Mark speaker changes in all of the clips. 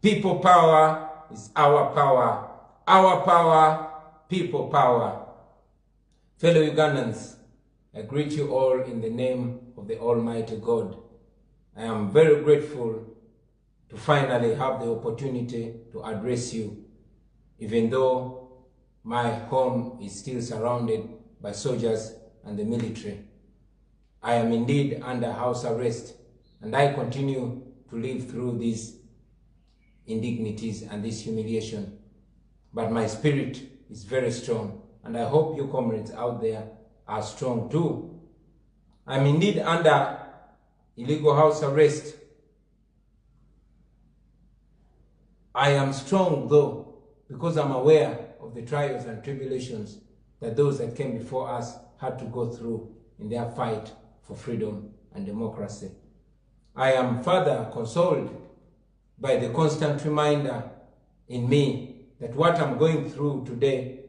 Speaker 1: People power is our power. Our power, people power. Fellow Ugandans, I greet you all in the name of the Almighty God. I am very grateful to finally have the opportunity to address you, even though my home is still surrounded by soldiers and the military. I am indeed under house arrest, and I continue to live through these indignities and this humiliation. But my spirit is very strong, and I hope you comrades out there are strong too. I'm indeed under illegal house arrest. I am strong though, because I'm aware of the trials and tribulations that those that came before us had to go through in their fight for freedom and democracy. I am further consoled by the constant reminder in me that what I'm going through today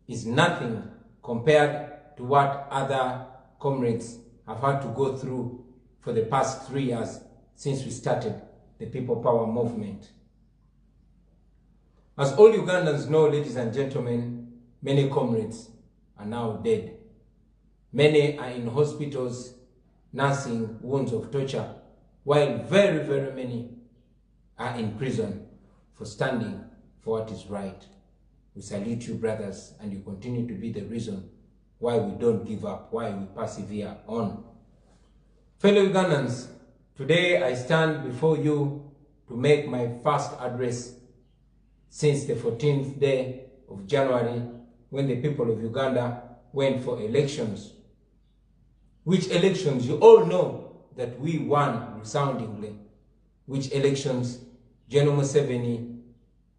Speaker 1: is nothing compared to what other comrades have had to go through for the past 3 years since we started the People Power movement. As all Ugandans know, ladies and gentlemen, many comrades are now dead. Many are in hospitals nursing wounds of torture, while very, very many are in prison for standing for what is right. We salute you, brothers, and you continue to be the reason why we don't give up, why we persevere on. Fellow Ugandans, today I stand before you to make my first address since the 14th day of January, when the people of Uganda went for elections. Which elections you all know that we won resoundingly. Which elections General Museveni,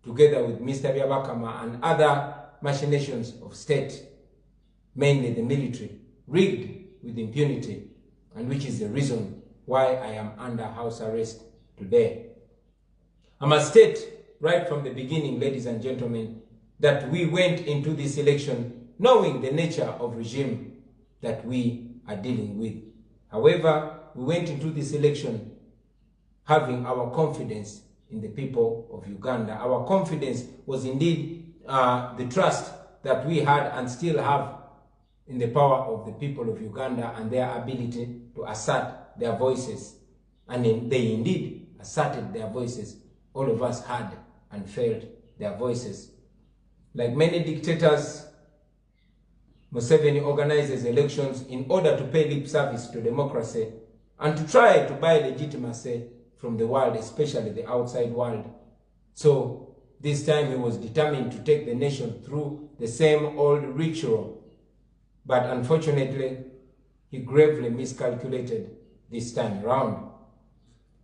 Speaker 1: together with Mr. Byabakama and other machinations of state, mainly the military, rigged with impunity, and which is the reason why I am under house arrest today. I must state right from the beginning, ladies and gentlemen, that we went into this election knowing the nature of regime that we are dealing with. However, we went into this election having our confidence in the people of Uganda. Our confidence was indeed the trust that we had and still have in the power of the people of Uganda and their ability to assert their voices. And they indeed asserted their voices. All of us had and felt their voices. Like many dictators, Museveni organizes elections in order to pay lip service to democracy and to try to buy legitimacy from the world, especially the outside world. So this time he was determined to take the nation through the same old ritual. But unfortunately, he gravely miscalculated this time around.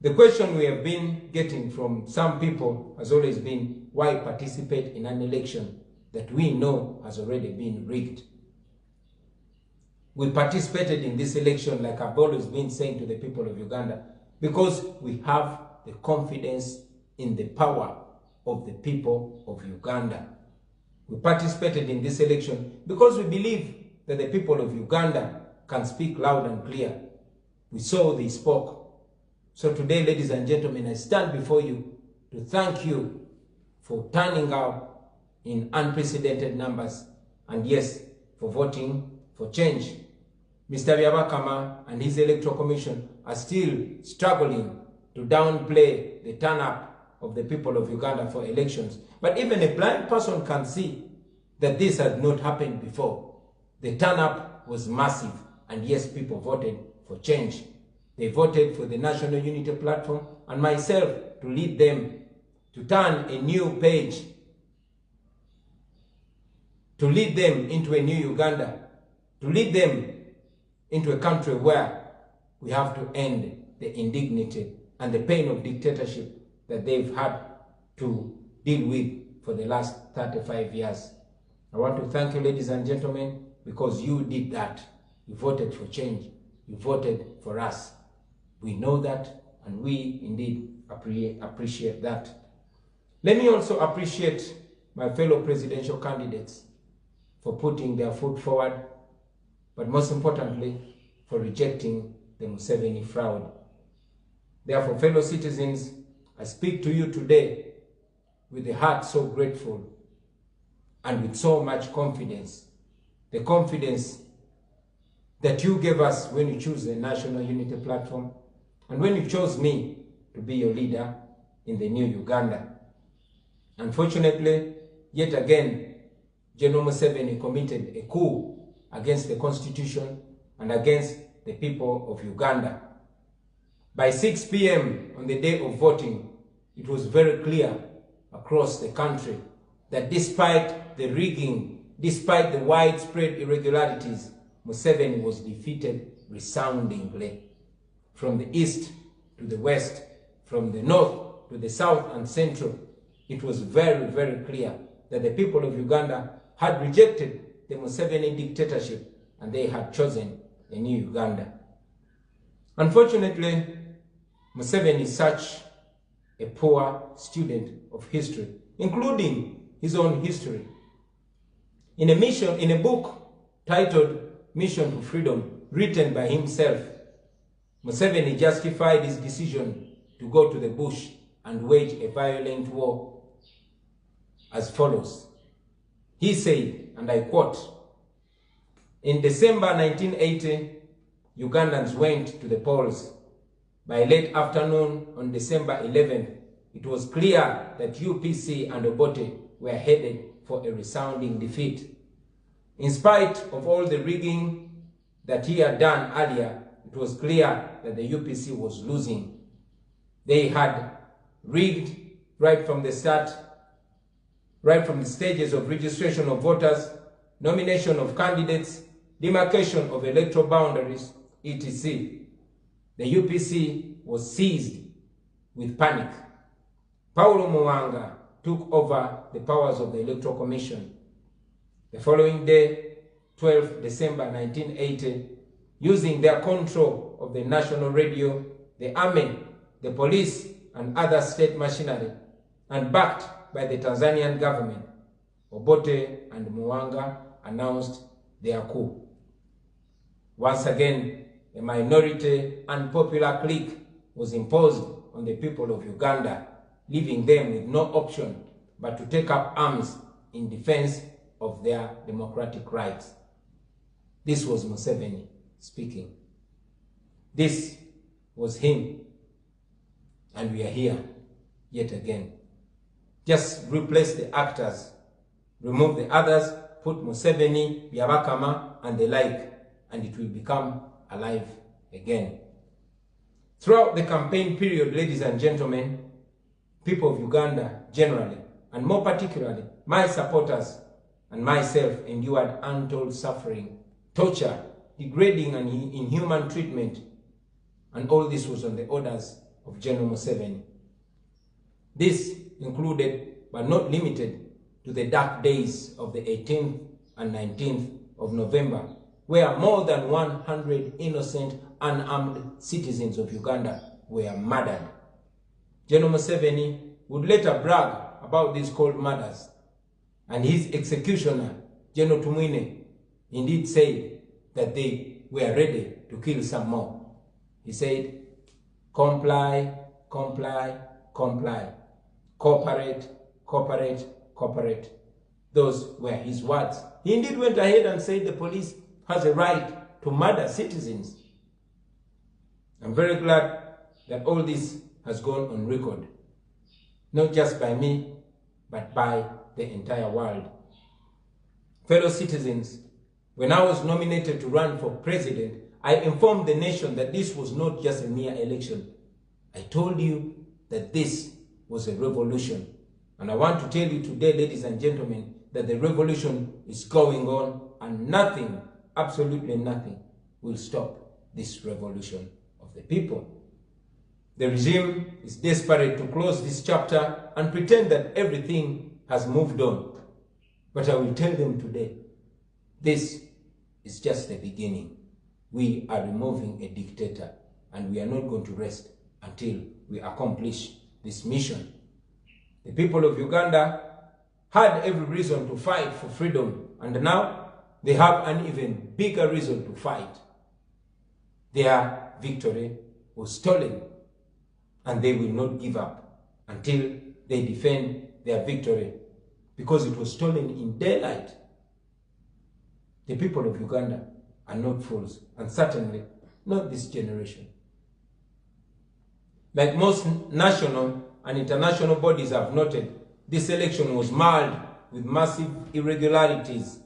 Speaker 1: The question we have been getting from some people has always been, why participate in an election that we know has already been rigged? We participated in this election, like I've always been saying to the people of Uganda, because we have the confidence in the power of the people of Uganda. We participated in this election because we believe that the people of Uganda can speak loud and clear. We saw they spoke. So today, ladies and gentlemen, I stand before you to thank you for turning out in unprecedented numbers, and yes, for voting for change. Mr. Byabakama and his electoral commission are still struggling to downplay the turn-up of the people of Uganda for elections. But even a blind person can see that this had not happened before. The turn-up was massive, and yes, people voted for change. They voted for the National Unity Platform and myself to lead them to turn a new page, to lead them into a new Uganda, to lead them into a country where we have to end the indignity and the pain of dictatorship that they've had to deal with for the last 35 years. I want to thank you, ladies and gentlemen, because you did that. You voted for change. You voted for us. We know that, and we indeed appreciate that. Let me also appreciate my fellow presidential candidates for putting their foot forward, but most importantly, for rejecting the Museveni fraud. Therefore, fellow citizens, I speak to you today with a heart so grateful and with so much confidence, the confidence that you gave us when you chose the National Unity Platform and when you chose me to be your leader in the new Uganda. Unfortunately, yet again, General Museveni committed a coup against the Constitution and against the people of Uganda. By 6 p.m. on the day of voting, it was very clear across the country that despite the rigging, despite the widespread irregularities, Museveni was defeated resoundingly. From the east to the west, from the north to the south and central, it was very, very clear that the people of Uganda had rejected the Museveni dictatorship and they had chosen a new Uganda. Unfortunately, Museveni is such a poor student of history, including his own history. In a book titled Mission to Freedom, written by himself, Museveni justified his decision to go to the bush and wage a violent war as follows. He said, and I quote, "In December 1980, Ugandans went to the polls. By late afternoon on December 11th, it was clear that UPC and Obote were headed for a resounding defeat. In spite of all the rigging that he had done earlier, it was clear that the UPC was losing. They had rigged right from the start, right from the stages of registration of voters, nomination of candidates, demarcation of electoral boundaries, etc. The UPC was seized with panic. Paulo Muwonge took over the powers of the Electoral Commission. The following day, 12 December 1980, using their control of the national radio, the army, the police, and other state machinery, and backed by the Tanzanian government, Obote and Muwonge announced their coup. Once again, a minority unpopular clique was imposed on the people of Uganda, leaving them with no option but to take up arms in defense of their democratic rights. This was Museveni speaking. This was him. And we are here yet again. Just replace the actors, remove the others, put Museveni, Byabakama, and the like, and it will become alive again. Throughout the campaign period, ladies and gentlemen, people of Uganda generally, and more particularly, my supporters and myself endured untold suffering, torture, degrading and inhuman treatment, and all this was on the orders of General Museveni. This included, but not limited to, the dark days of the 18th and 19th of November, where more than 100 innocent, unarmed citizens of Uganda were murdered. General Museveni would later brag about these cold murders, and his executioner, General Tumwine, indeed said that they were ready to kill some more. He said, "Comply, comply, comply. Cooperate, cooperate, cooperate." Those were his words. He indeed went ahead and said the police has a right to murder citizens. I'm very glad that all this has gone on record, not just by me, but by the entire world. Fellow citizens, when I was nominated to run for president, I informed the nation that this was not just a mere election. I told you that this was a revolution. And I want to tell you today, ladies and gentlemen, that the revolution is going on, and nothing, absolutely nothing, will stop this revolution of the people. The regime is desperate to close this chapter and pretend that everything has moved on. But I will tell them today, this is just the beginning. We are removing a dictator, and we are not going to rest until we accomplish this mission. The people of Uganda had every reason to fight for freedom, and now they have an even bigger reason to fight. Their victory was stolen, and they will not give up until they defend their victory because it was stolen in daylight. The people of Uganda are not fools, and certainly not this generation. Like most national and international bodies have noted, this election was marred with massive irregularities,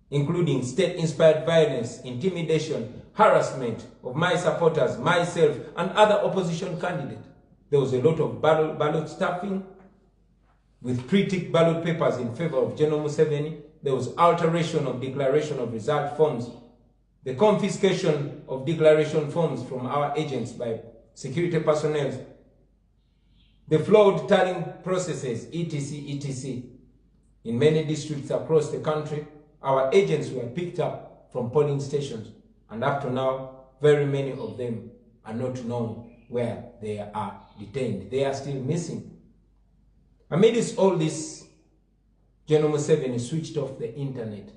Speaker 1: including state-inspired violence, intimidation, harassment of my supporters, myself, and other opposition candidates. There was a lot of ballot stuffing with pre-ticked ballot papers in favor of General Museveni. There was alteration of declaration of result forms, the confiscation of declaration forms from our agents by security personnel, the flawed tallying processes, etc., etc. In many districts across the country, our agents were picked up from polling stations, and up to now, very many of them are not known where they are detained. They are still missing. Amidst all this, General Museveni switched off the internet,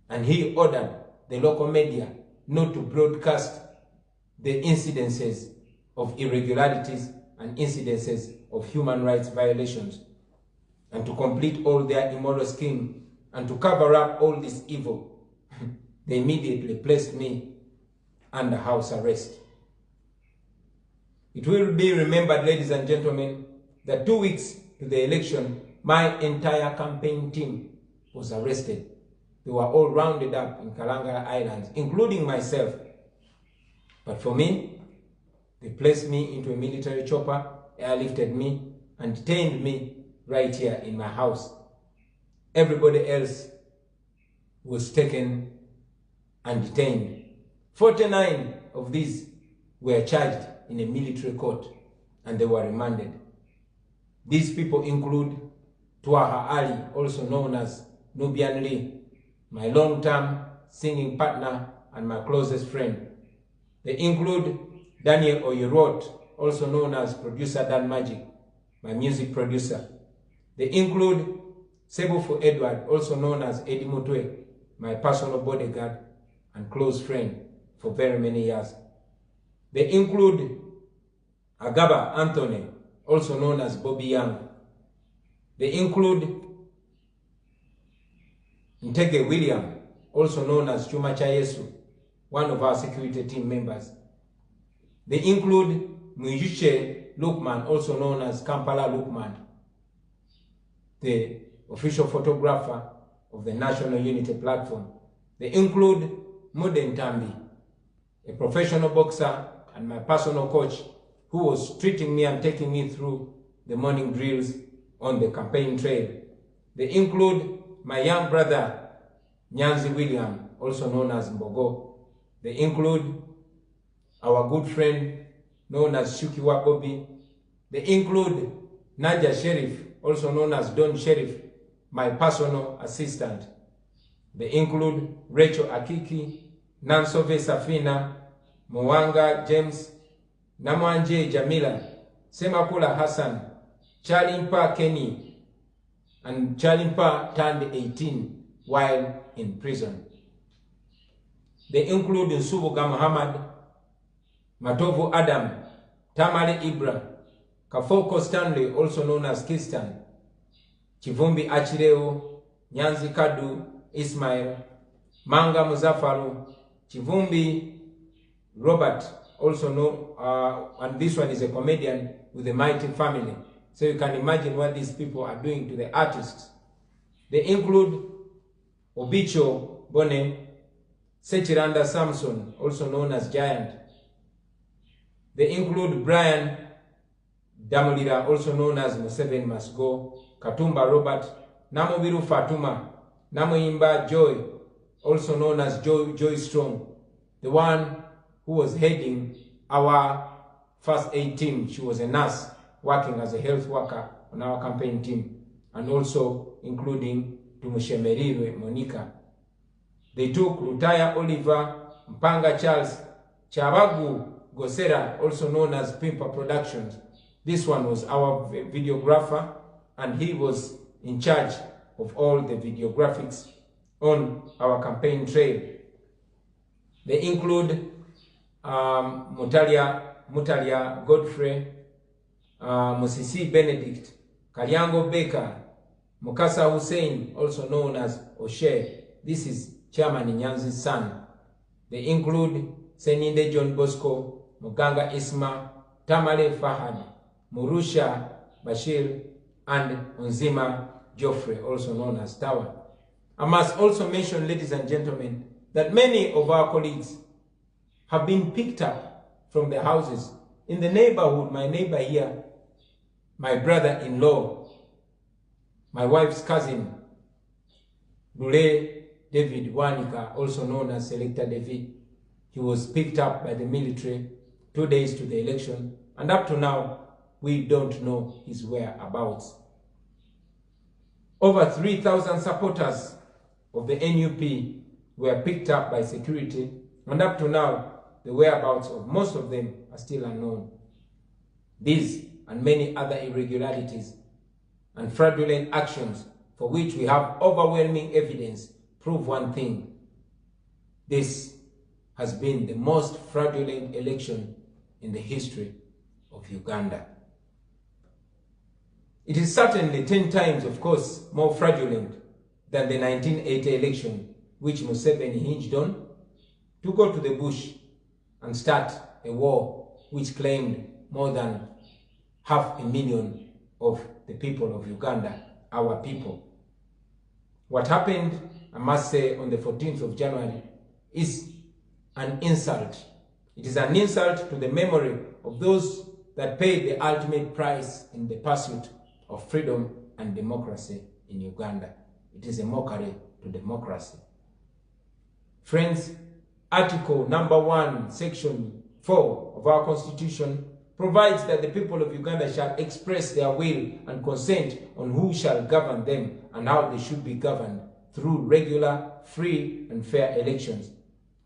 Speaker 1: and he ordered the local media not to broadcast the incidences of irregularities and incidences of human rights violations, and to complete all their immoral scheme and to cover up all this evil. They immediately placed me under house arrest. It will be remembered, ladies and gentlemen, that 2 weeks to the election, my entire campaign team was arrested. They were all rounded up in Kalangala Islands, including myself. But for me, they placed me into a military chopper, airlifted me, and detained me right here in my house. Everybody else was taken and detained. 49 of these were charged in a military court, and they were remanded. These people include Twaha Ali, also known as Nubian Lee, my long-term singing partner and my closest friend. They include Daniel Oyerot, also known as Producer Dan Magic, my music producer. They include Sebufu Edward, also known as Eddie Mutwe, my personal bodyguard and close friend for very many years. They include Agaba Anthony, also known as Bobi Wine. They include Ntege William, also known as Chuma Chayesu, one of our security team members. They include Muyuche Lukman, also known as Kampala Lukman, the official photographer of the National Unity Platform. They include Muden Tambi, a professional boxer and my personal coach who was treating me and taking me through the morning drills on the campaign trail. They include my young brother, Nyanzi William, also known as Mbogo. They include our good friend, known as Shukiwa Bobi. They include Naja Sheriff, also known as Don Sheriff, my personal assistant. They include Rachel Akiki, Nansove Safina, Muwonge James, Namwanje Jamila, Semakula Hassan, Chalimpa Kenny, and Chalimpa turned 18 while in prison. They include Nsubuga Muhammad, Matovu Adam, Tamale Ibra, Kafoko Stanley, also known as Kistan, Chivumbi Achireo, Nyanzi Kadu, Ismail, Manga Muzafaru, Chivumbi Robert, also known, and this one is a comedian with the Mighty Family. So you can imagine what these people are doing to the artists. They include Obicho Bone, Sechiranda Samson, also known as Giant. They include Brian Damulira, also known as Museveni Must Go, Katumba Robert, Namubiru Fatuma, Namuimba Joy, also known as Joy Strong, the one who was heading our first aid team. She was a nurse working as a health worker on our campaign team, and also including Tumushemerirwe Monica. They took Lutaya Oliver, Mpanga Charles, Chabagu Gosera, also known as Pimpa Productions. This one was our videographer, and he was in charge of all the videographics on our campaign trail. They include Mutalia Godfrey, Musisi Benedict, Kalyango Baker, Mukasa Hussein, also known as O'Shea. This is Chairman Nyanzi's son. They include Seninde John Bosco, Muganga Isma, Tamale Fahad, Murusha Bashir, and Onzima Geoffrey, also known as Tawa. I must also mention, ladies and gentlemen, that many of our colleagues have been picked up from their houses. In the neighborhood, my neighbor here, my brother-in-law, my wife's cousin, Lule David Wanika, also known as Selector David, he was picked up by the military 2 days to the election, and up to now, we don't know his whereabouts. Over 3,000 supporters of the NUP were picked up by security, and up to now, the whereabouts of most of them are still unknown. These and many other irregularities and fraudulent actions for which we have overwhelming evidence prove one thing. This has been the most fraudulent election in the history of Uganda. It is certainly 10 times, of course, more fraudulent than the 1980 election, which Museveni hinged on to go to the bush and start a war which claimed more than 500,000 of the people of Uganda, our people. What happened, I must say, on the 14th of January is an insult. It is an insult to the memory of those that paid the ultimate price in the pursuit of freedom and democracy in Uganda. It is a mockery to democracy. Friends, Article number 1, Section 4 of our Constitution provides that the people of Uganda shall express their will and consent on who shall govern them and how they should be governed through regular, free and fair elections.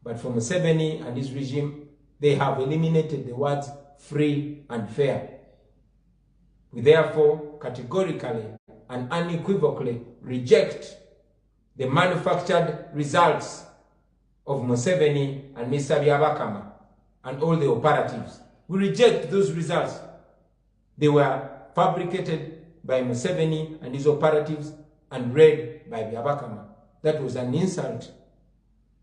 Speaker 1: But for Museveni and his regime, they have eliminated the words free and fair. We therefore categorically and unequivocally reject the manufactured results of Museveni and Mr. Byabakama and all the operatives. We reject those results. They were fabricated by Museveni and his operatives and read by Byabakama. That was an insult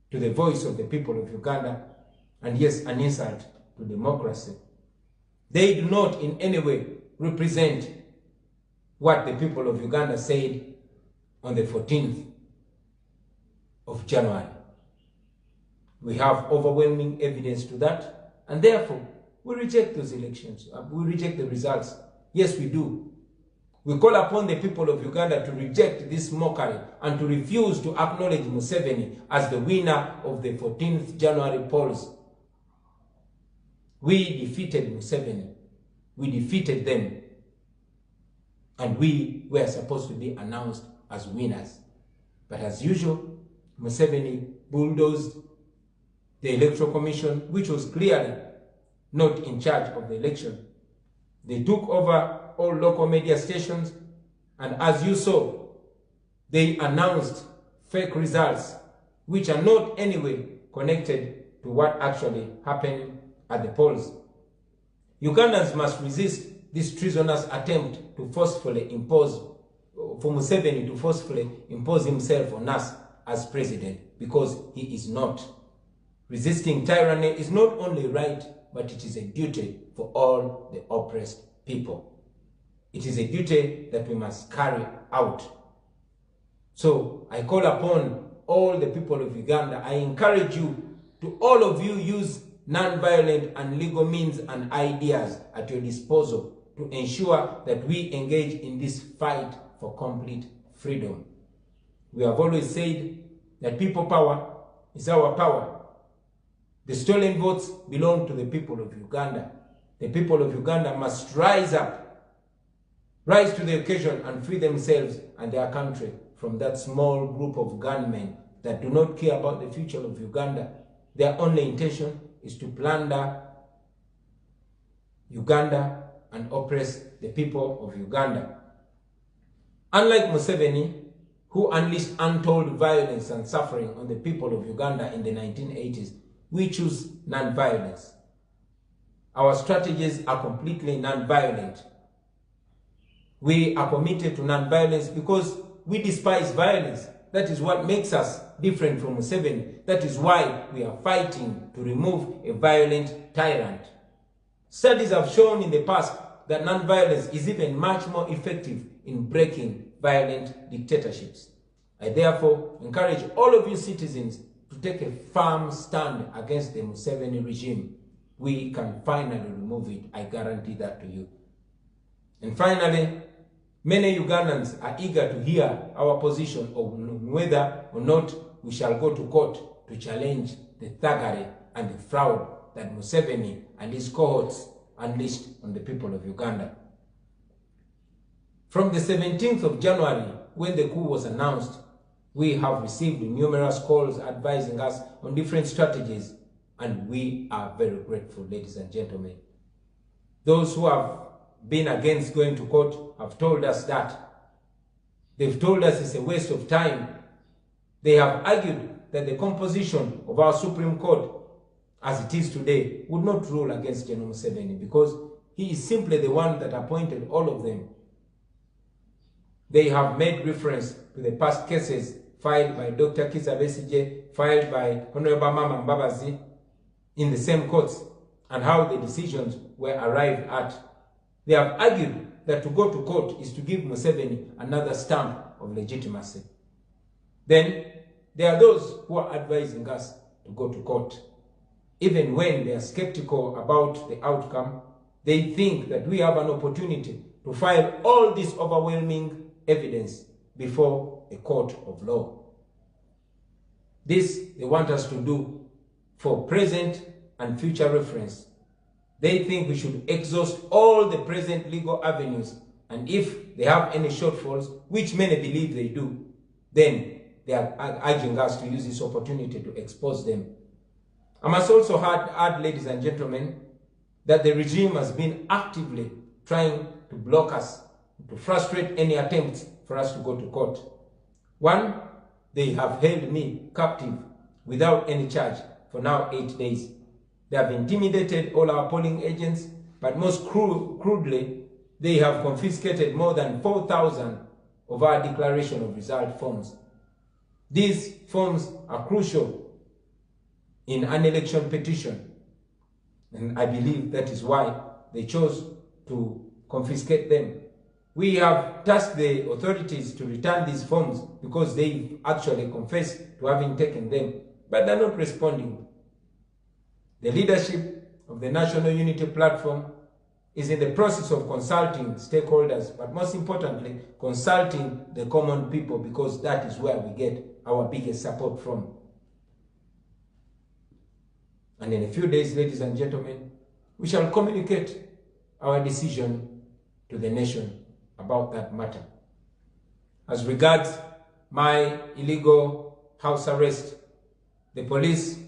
Speaker 1: to the voice of the people of Uganda, and yes, an insult to democracy. They do not in any way represent what the people of Uganda said on the 14th of January. We have overwhelming evidence to that, and therefore we reject those elections. We reject the results. Yes, we do. We call upon the people of Uganda to reject this mockery and to refuse to acknowledge Museveni as the winner of the 14th January polls. We defeated Museveni. We defeated them. And we were supposed to be announced as winners. But as usual, Museveni bulldozed the Electoral Commission, which was clearly not in charge of the election. They took over all local media stations, and as you saw, they announced fake results which are not anyway connected to what actually happened at the polls. Ugandans must resist this treasonous attempt to forcefully impose, for Museveni to forcefully impose himself on us as president, because he is not. Resisting tyranny is not only right, but it is a duty for all the oppressed people. It is a duty that we must carry out. So I call upon all the people of Uganda. I encourage you to, all of you, use non-violent and legal means and ideas at your disposal to ensure that we engage in this fight for complete freedom. We have always said that people power is our power. The stolen votes belong to the people of Uganda. The people of Uganda must rise up, rise to the occasion and free themselves and their country from that small group of gunmen that do not care about the future of Uganda. Their only intention is to plunder Uganda and oppress the people of Uganda. Unlike Museveni, who unleashed untold violence and suffering on the people of Uganda in the 1980s, we choose non-violence. Our strategies are completely non-violent. We are committed to non-violence because we despise violence. That is what makes us different from Museveni. That is why we are fighting to remove a violent tyrant. Studies have shown in the past that non-violence is even much more effective in breaking violent dictatorships. I therefore encourage all of you citizens to take a firm stand against the Museveni regime. We can finally remove it. I guarantee that to you. And finally, many Ugandans are eager to hear our position on whether or not we shall go to court to challenge the thuggery and the fraud that Museveni and his cohorts unleashed on the people of Uganda. From the 17th of January, when the coup was announced, we have received numerous calls advising us on different strategies, and we are very grateful, ladies and gentlemen. Those who have been against going to court have told us that. They've told us it's a waste of time. They have argued that the composition of our Supreme Court, as it is today, would not rule against General Museveni because he is simply the one that appointed all of them. They have made reference to the past cases filed by Dr. Kizza Besigye, filed by Honorable Mama Mbabazi in the same courts, and how the decisions were arrived at. They have argued that to go to court is to give Museveni another stamp of legitimacy. Then there are those who are advising us to go to court. Even when they are skeptical about the outcome, they think that we have an opportunity to file all this overwhelming evidence before a court of law. This they want us to do for present and future reference. They think we should exhaust all the present legal avenues, and if they have any shortfalls, which many believe they do, then they are urging us to use this opportunity to expose them. I must also add, ladies and gentlemen, that the regime has been actively trying to block us, to frustrate any attempts for us to go to court. One, they have held me captive without any charge for now 8 days. They have intimidated all our polling agents, but most crudely, they have confiscated more than 4,000 of our declaration of result forms. These forms are crucial in an election petition, and I believe that is why they chose to confiscate them. We have tasked the authorities to return these forms because they actually confessed to having taken them, but they're not responding. The leadership of the National Unity Platform is in the process of consulting stakeholders, but most importantly, consulting the common people, because that is where we get our biggest support from. And in a few days, ladies and gentlemen, we shall communicate our decision to the nation about that matter. As regards my illegal house arrest, the police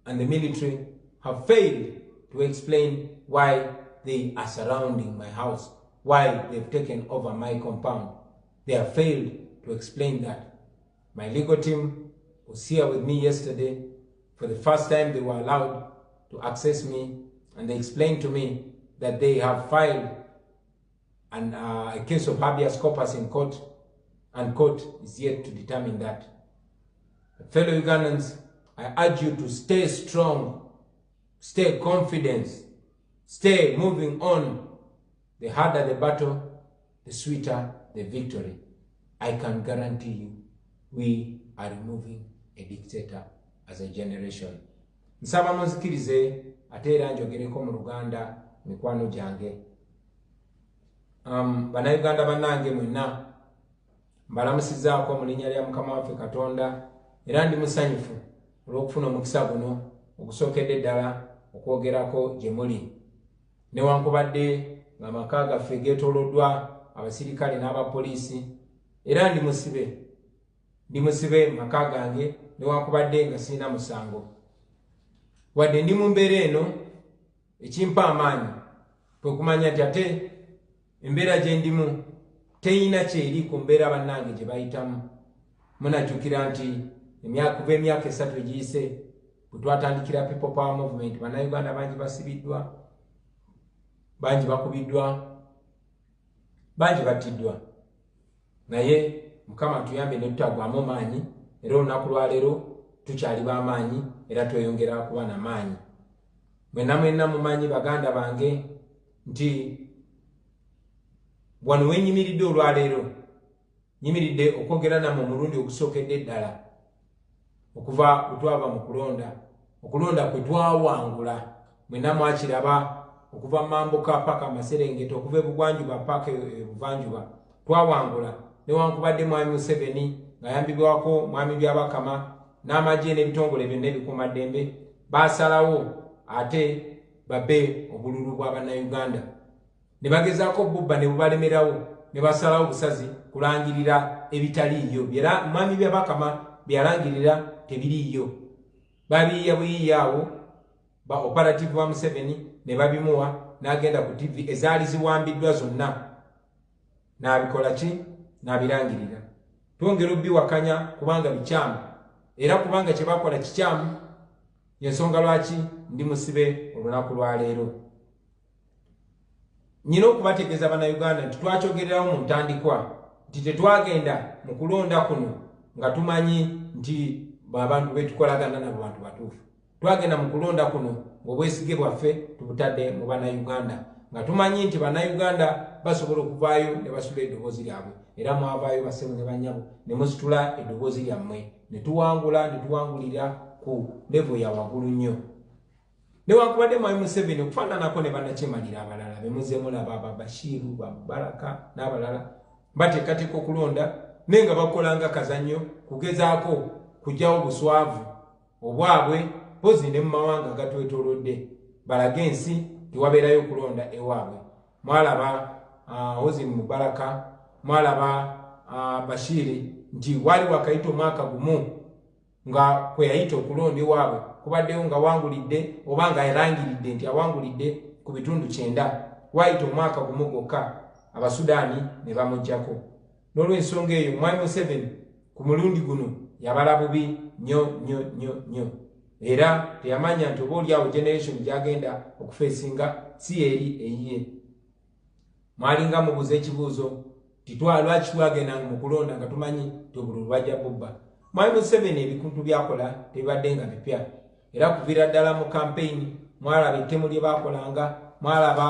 Speaker 1: and the military have failed to explain why they are surrounding my house, why they've taken over my compound. They have failed to explain that. My legal team was here with me yesterday. For the first time, they were allowed to access me, and they explained to me that they have filed a case of habeas corpus in court, and court is yet to determine that. But fellow Ugandans, I urge you to stay strong, stay confident, stay moving on. The harder the battle, the sweeter the victory. I can guarantee you, we are removing a dictator as a generation. Nsaba munzikirize ate era njogereko mu Luganda mikwano gyange. Bannayuganda bannange mwenna mbalamusizaako mu linnya lya Mukama waffe Katonda, era ndi musanyufu olw'okufuna omukisa guno ogusookedde ddala okwogerako gye muli. Newankubadde ng'amaka gaffe geetooloddwa abasirikale n'abapoliisi, era ndi musibe mu maka gange newankubadde nga sirina musango. Wadde ndi mu mbeera eno, ekimpa amaanyi kwe kumanya nti ate embeera gye ndimu teyina kyeri ku mbeera bannange gye bayitamu. Munajjukira nti kuva emyaka 3 egiyise bwe twatandikira People Power Movement, bannayuganda bangi basibiddwa, bangi bakubiddwa, bangi battiddwa naye mukama tuyambe ne tutagwamu maanyi era olunaku lwaleero tukyali b'amaanyi era tweyongera kuba n'amaanyi mwenna mumanyi baganda bange nti wano wenyimiridde olwaleero nyimiridde okwogera nammwe omulundi ogusookedde ddala okuva bwetwava mu okulonda kwe twawangula mwenna mwakiraba okuva mambuka paka Maserengeta okuva ebugwanjuba paka ebuvanjuba twawangula newankubadde mwami Museveni ng'ayambibwako mwami Byabakama n'amagye n'ebitongole byonna ebikuumaddembe baasalawo ate babe obululu bw'Abannayuganda ne bagezaako bubba ne bubalemerawo ne basalawo busazi kulangirira ebitaliiyo mwami Byabakama byalangirira tebiriiyo babiyiya buyiiya awo ba operative wa Museveni ne babimuwa n'agenda ku TV ezaali ziwambiddwa zonna n'abikola ki n'abirangirira twongera obbiwakanya kubanga bikyamu era kubanga kye bakola kikyamu yensonga lwaki ndi musibe olunaku lwaleero nyina okubategeeza Bannayuganda nti twakyogererawo mu ntandikwa nti tetwagenda mu kulonda kuno nga tumanyi nti abantu betukolagana nabo bantu batuufu twagenda mu kulonda kuno ng'obwesige bwaffe tubutadde mu Bannayuganda nga tumanyi nti Bannayuganda basobola okuvaayo ne basitula eddoboozi lyabwe era mwavaayo bassebo ne bannyabo ne musitula eddoboozi lyammwe ne tuwangulira ku levo ya waggulu nnyo newankubadde mwami Museveni okufaananako ne bannakyemalira abalala bemuze mulaba Babashiru Babaraka n'abalala bateekateeka okulonda naye nga bakolanga kazannyo kugezaako kugyawo buswavu obwabwe pozi ne mu mawanga agatwetoolodde balaga ensi tewabeerayo okulonda ewaabwe mwalaba Hozi Mubaraka mwalaba Bashiri nti wali wakayita omwaka gumu nga kwe yayita okulonda ewaabwe kubaddeyo nga wangulidde oba nga yalangiridde nti awangulidde ku bitundu 9 wayita omwaka gumu gwokka Abasudaani ne bamuggyako n'olw'ensonga eyo mwami Museveni ku mulundi guno yabala bubi nnyo era teyamanya nti oba oliawo generation gyagenda okufeesinga si eri eyiye mwalinga mubuuza ekibuuzo lwaki twagendanga mu kulonda nga tumanyi nti obululu bajja bubba mwami Museveni ebikuntu byakola tebibadde nga bipya era kuviira ddala mu campaign mwalaba ettemu lye bakolanga mwalaba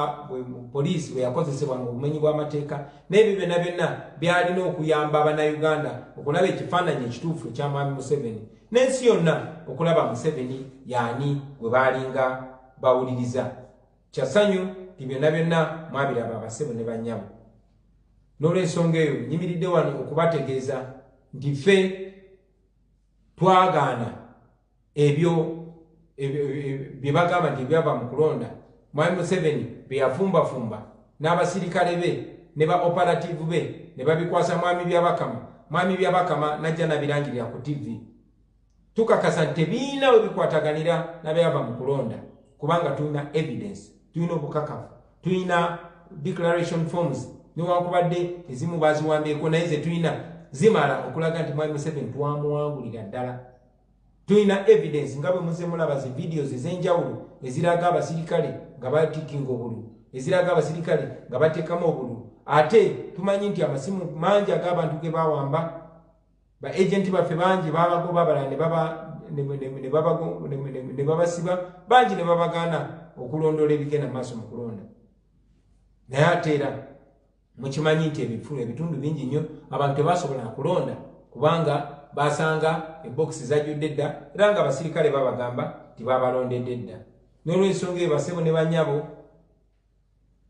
Speaker 1: poliisi bwe yakozesebwanga obumenyi bw'amateeka n'ebyo byonna byalina okuyamba Abannayuganda okulaba ekifaananyi ekituufu ekya mwami Museveni n'ensi yonna okulaba Museveni yaani gwe baalinga bawuliriza kyasanyu ti byonna mwabiraba abassebo ne bannyabo n'olw'ensonga eyo nyimiridde wano okubategeeza nti ffe twagaana ebyo bye bagamba nti byava mu kulonda mwami Museveni bye yafumbafumba n'abasirikale be ne ba operative be ne babikwasa mwami Byabakama najja nabirangirira ku TV tukakasa nti tebiina we bikwataganira nabyava mu kulonda kubanga tulina evidence tulina obukakafu tulina declaration forms newankubadde ezimu baziwambyeko naye ze tulina zimala okulaga nti mwami Museveni twamuwangulira ddala tulina evidence nga bwe muze mulaba zi videos ez'enjawulo eziraga abasirikale nga batikinga obululu eziraga abasirikale nga bateekamu obululu ate tumanyi nti amasimu mangi ag'abantu ge bawamba ba agenti baffe bangi babagoba abalala ne babasiba bangi ne babagaana okulondoola ebigenda maaso mu kulonda naye ate era mukimanyi nti ebitundu bingi nnyo abantu tebasobola kulonda kubanga basanga ebokisi zajjudde dda era nga abasirikale babagamba tibabalondedde dda n'olw'ensonga eyo bassebo ne bannyabo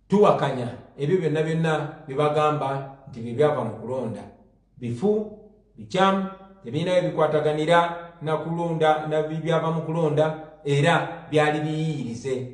Speaker 1: tuwakanya ebyo byonna bibagamba nti byebyava mu kulonda bifu bikyamu tebirinayo bikwataganira na kulonda na byava mu kulonda era byali biyiyirize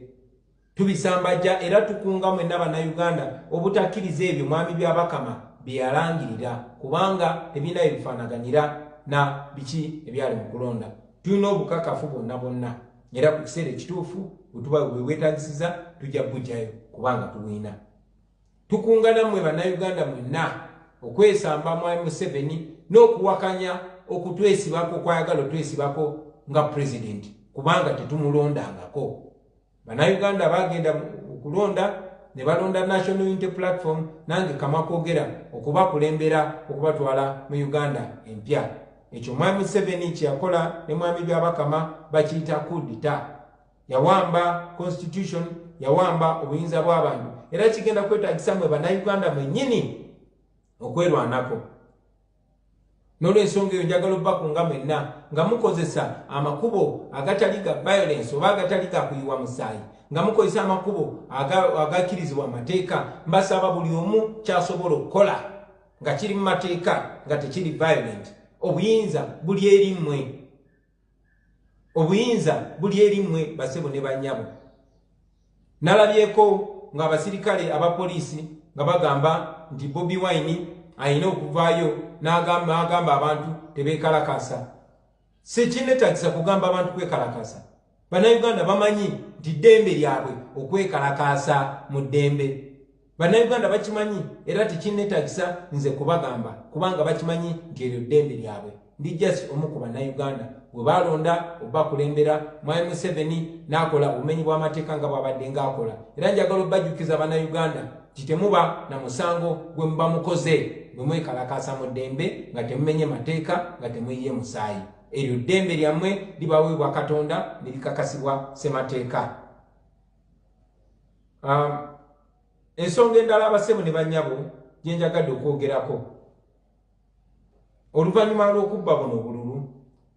Speaker 1: tubisambajja era tukunga mwenna Bannayuganda obutakkiriza ebyo mwami Byabakama byeyalangirira kubanga tebirinayo bifaanaganira na biki ebyali mu kulonda tulina obukakafu bonna era ku kiseera ekituufu bwetuba bwewetagisiza tujja kugyayo kubanga tuwina tukunga nammwe Bannayuganda mwenna okwesamba mwami Museveni n'okuwakanya okutwesibako kwayagala otwesibako nga president kubanga tetumulondangako Bannayuganda bagenda okulonda ne balonda National Unity Platform nange kamakwogera okubakulembera okubatwala mu Uganda empya. Ekyo mwami Museveni kyakola ne mwami Byabakama bakiyita kudita. Yawamba constitution, yawamba obuyinza bw'abantu, era kigenda kwetaagisa mwe bannayuganda mwennyini okwerwanako. N'olw'ensonga eyo njagala obbakunga mwenna nga mukozesa amakubo agatali ga violence oba agatali ga kuyiwa musaayi, nga mukozesa amakubo agakkirizibwa amateeka, mbasaba buli omu kyasobola okukola nga kiri mu mateeka nga tekiri violent. Obuyinza buli eri mmwe, obuyinza buli eri mmwe basebo ne bannyabo. Nalabyeko ng'abasirikale abapoliisi nga bagamba nti Bobi Wine ayina okuvaayo n'agamba abantu tebeekalakaasa. Si kinetagisa kugamba abantu kwekalakaasa. Bannayuganda bamanyi nti ddembe lyabwe okwekalakaasa mu ddembe. Bannayuganda bakimanyi era tekinetagisa nze kubagamba kubanga bakimanyi nti eryo ddembe lyabwe. Ndi just omu ku bannayuganda bwe balonda obbakulembera mwami Museveni n'akola obumenyi bw'amateeka nga bw'abadde ng'akola. Era njagala obbajjukiza bannayuganda nti temuba na musango gwe muba mukoze bwe mwekalakaasa mu ddembe nga temumenye mateeka nga temuyiye musaayi. Eryo ddembe lyammwe libaweebwa Katonda ne likakasibwa ssemateeka. Ensonga endala abasebo ne bannyabo gye njagadde okwogerako. Oluvannyuma lw'okubba buno obululu,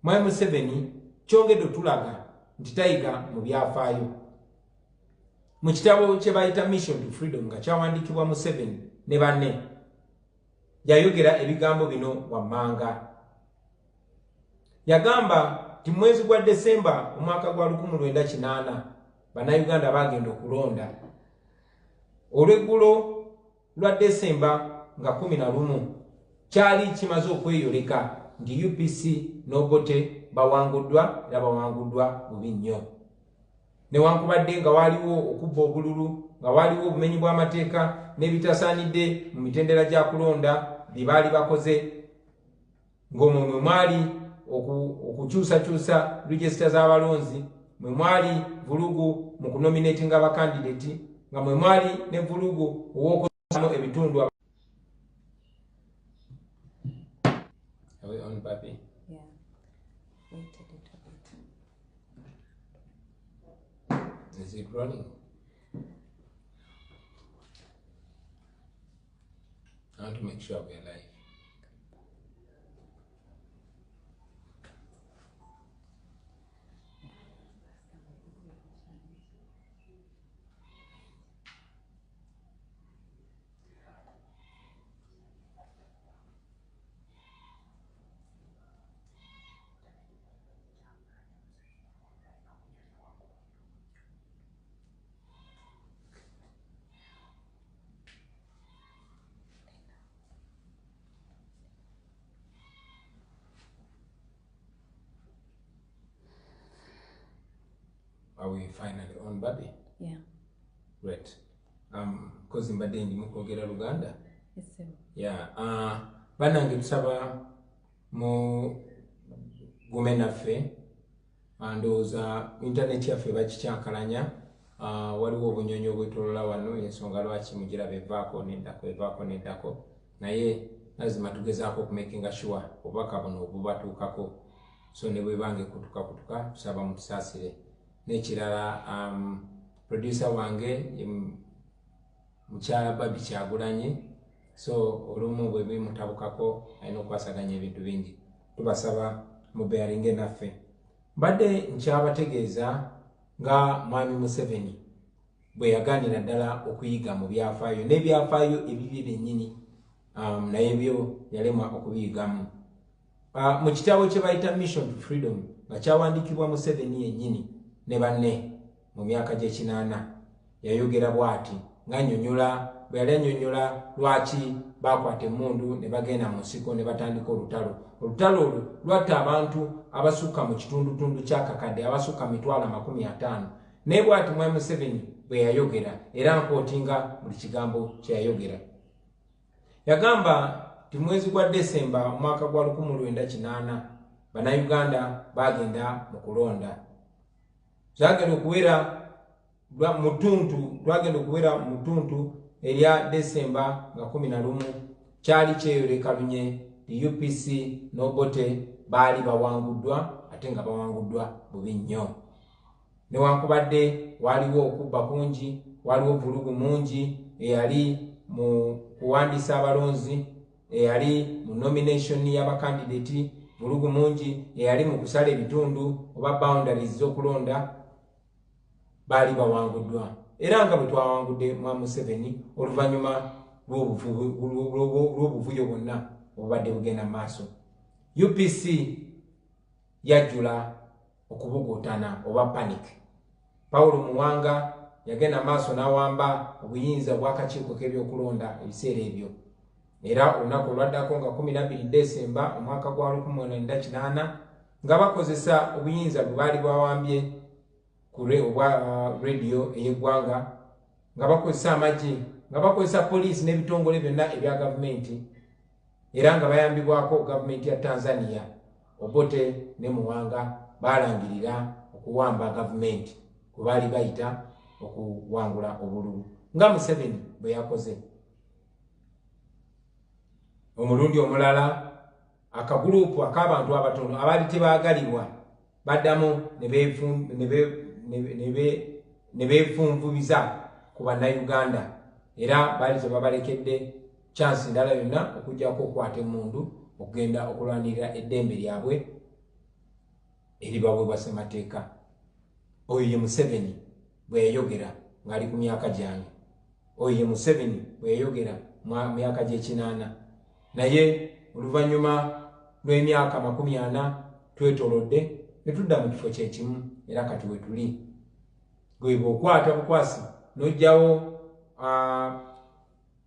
Speaker 1: mwami Museveni kyongedde otulaga nti tayiga mu byafaayo. Mu kitabo kye bayita Mission to Freedom nga kyawandiikibwa Museveni ne banne, yayogera ebigambo bino wammanga. Yagamba nti mwezi gwa Desemba omwaka gwa 1980 bannayuganda bagenda okulonda. Olweggulo lwa Desemba nga 11 kyali kimaze okweyoleka nti UPC n'Obote bawanguddwa era bawanguddwa bubi nnyo. Newankubadde nga waliwo okubba obululu, nga waliwo obumenyi bw'amateeka n'ebitasaanidde mu mitendera gya kulonda bye baali bakoze, ng'omwo mwe mwali okukyusakyusa regisita z'abalonzi, mwe mwali vulugu mu kunominatinga abakandidati, nga mwe mwali ne vulugu ow'okuzzaamu ebitundu. Are we on, Papi?
Speaker 2: Yeah. Wait a little bit.
Speaker 1: Is it running? I want to make sure we're live. Are we finally on, Babi?
Speaker 2: Yeah.
Speaker 1: Great. Because in Badendi mukogera Uganda.
Speaker 2: Yes, sir.
Speaker 1: Yeah. Banange tusaba mu gumenaffe ndowooza internet yaffe bakikyankalanya. Waliwo obunyonyi obwetolola wano ensonga lwaki mugiraba evaako neddako naye lazima tugezaako okumakinga sure obubaka buno obubatuukako, so ne bwebange kutuka tusaba mutusaasire. N'ekirala producer wange mukyala Babi Kyagulanye, so olumu bwe bimutabukako alina okwasaganya ebintu bingi, tubasaba mubearinge naffe. Mbadde nkyabategeeza nga mwami Museveni bwe yaganira ddala okuyiga mu byafaayo n'ebyafaayo ebibye byennyini, naye byo yalemwa okubiyigamu. Mu kitabo kye bayita Mission to Freedom nga kyawandiikibwa Museveni yennyini ne banne mu myaka gy'ekinaana, yayogera bw'ati ng'annyonnyola bwe yali annyonnyola lwaki baakwata emmundu ne bagenda mu nsiko ne batandika olutalo. Olutalo olwo lwatta abantu abasukka mu kitundutundu ky'akakadde abasukka 50,000. Naye bw'ati mwami Museveni bwe yayogera, era nkootinga buli kigambo kye yayogera. Yagamba nti mwezi gwa Desemba omwaka gwa 1980 bannayuganda bagenda mu kulonda. Zaagala okuwera mutuntu twagenda okubeera mutuntu erya December nga 11 kyali kyeyoleka lunye UPC n'Obote baali bawanguddwa ate nga bawanguddwa bubi nnyo. Newankubadde waliwo okubba kungi, waliwo vulugu mungi eyali mu kuwandiisa abalonzi, eyali mu nomination y'abakandidate, vulugu mungi eyali mu kusala ebitundu oba boundaries z'okulonda, baali bawanguddwa. Era nga bwe twawangudde mwa Museveni oluvannyuma lw'obuvuyo bwonna obubadde bugenda mu maaso. UPC yajjula okubugutana oba panic. Paulo Muwanga yagenda maaso n'awamba obuyinza bw'akakiiko k'ebyokulonda ebiseera ebyo. Era olunaku olwaddako nga 12 December omwaka gwa 1998 nga bakozesa obuyinza bwe baali bawambye ku radio ey'eggwanga, nga bakozesa amagye, nga bakozesa poliisi n'ebitongole byonna ebya gavumenti, era nga bayambibwako gavumenti ya Tanzania. Obote ne Muwanga balangirira okuwamba gavumenti kwe baali bayita okuwangula obululu nga Museveni bwe yakoze. Omulundi omulala akagurupu ak'abantu abatono abaali tebaagalibwa baddamu ne beefunvubiza ku bannayuganda, era baali tebabalekedde chance ndala yonna okujjako okukwata emmundu okugenda okulwanirira eddembe lyabwe eribaweebwa ssemateeka. Oyo ye Museveni bwe yayogera ng'ali ku myaka gy'anyi. Oyo ye Museveni bwe yayogera mu myaka gy'ekinaana. Naye oluvannyuma lw'emyaka 40 twetolodde ne tudda mu kifo kyekimu, era kati we tuli. Gwe bw'okwata bukwasi n'ojjawo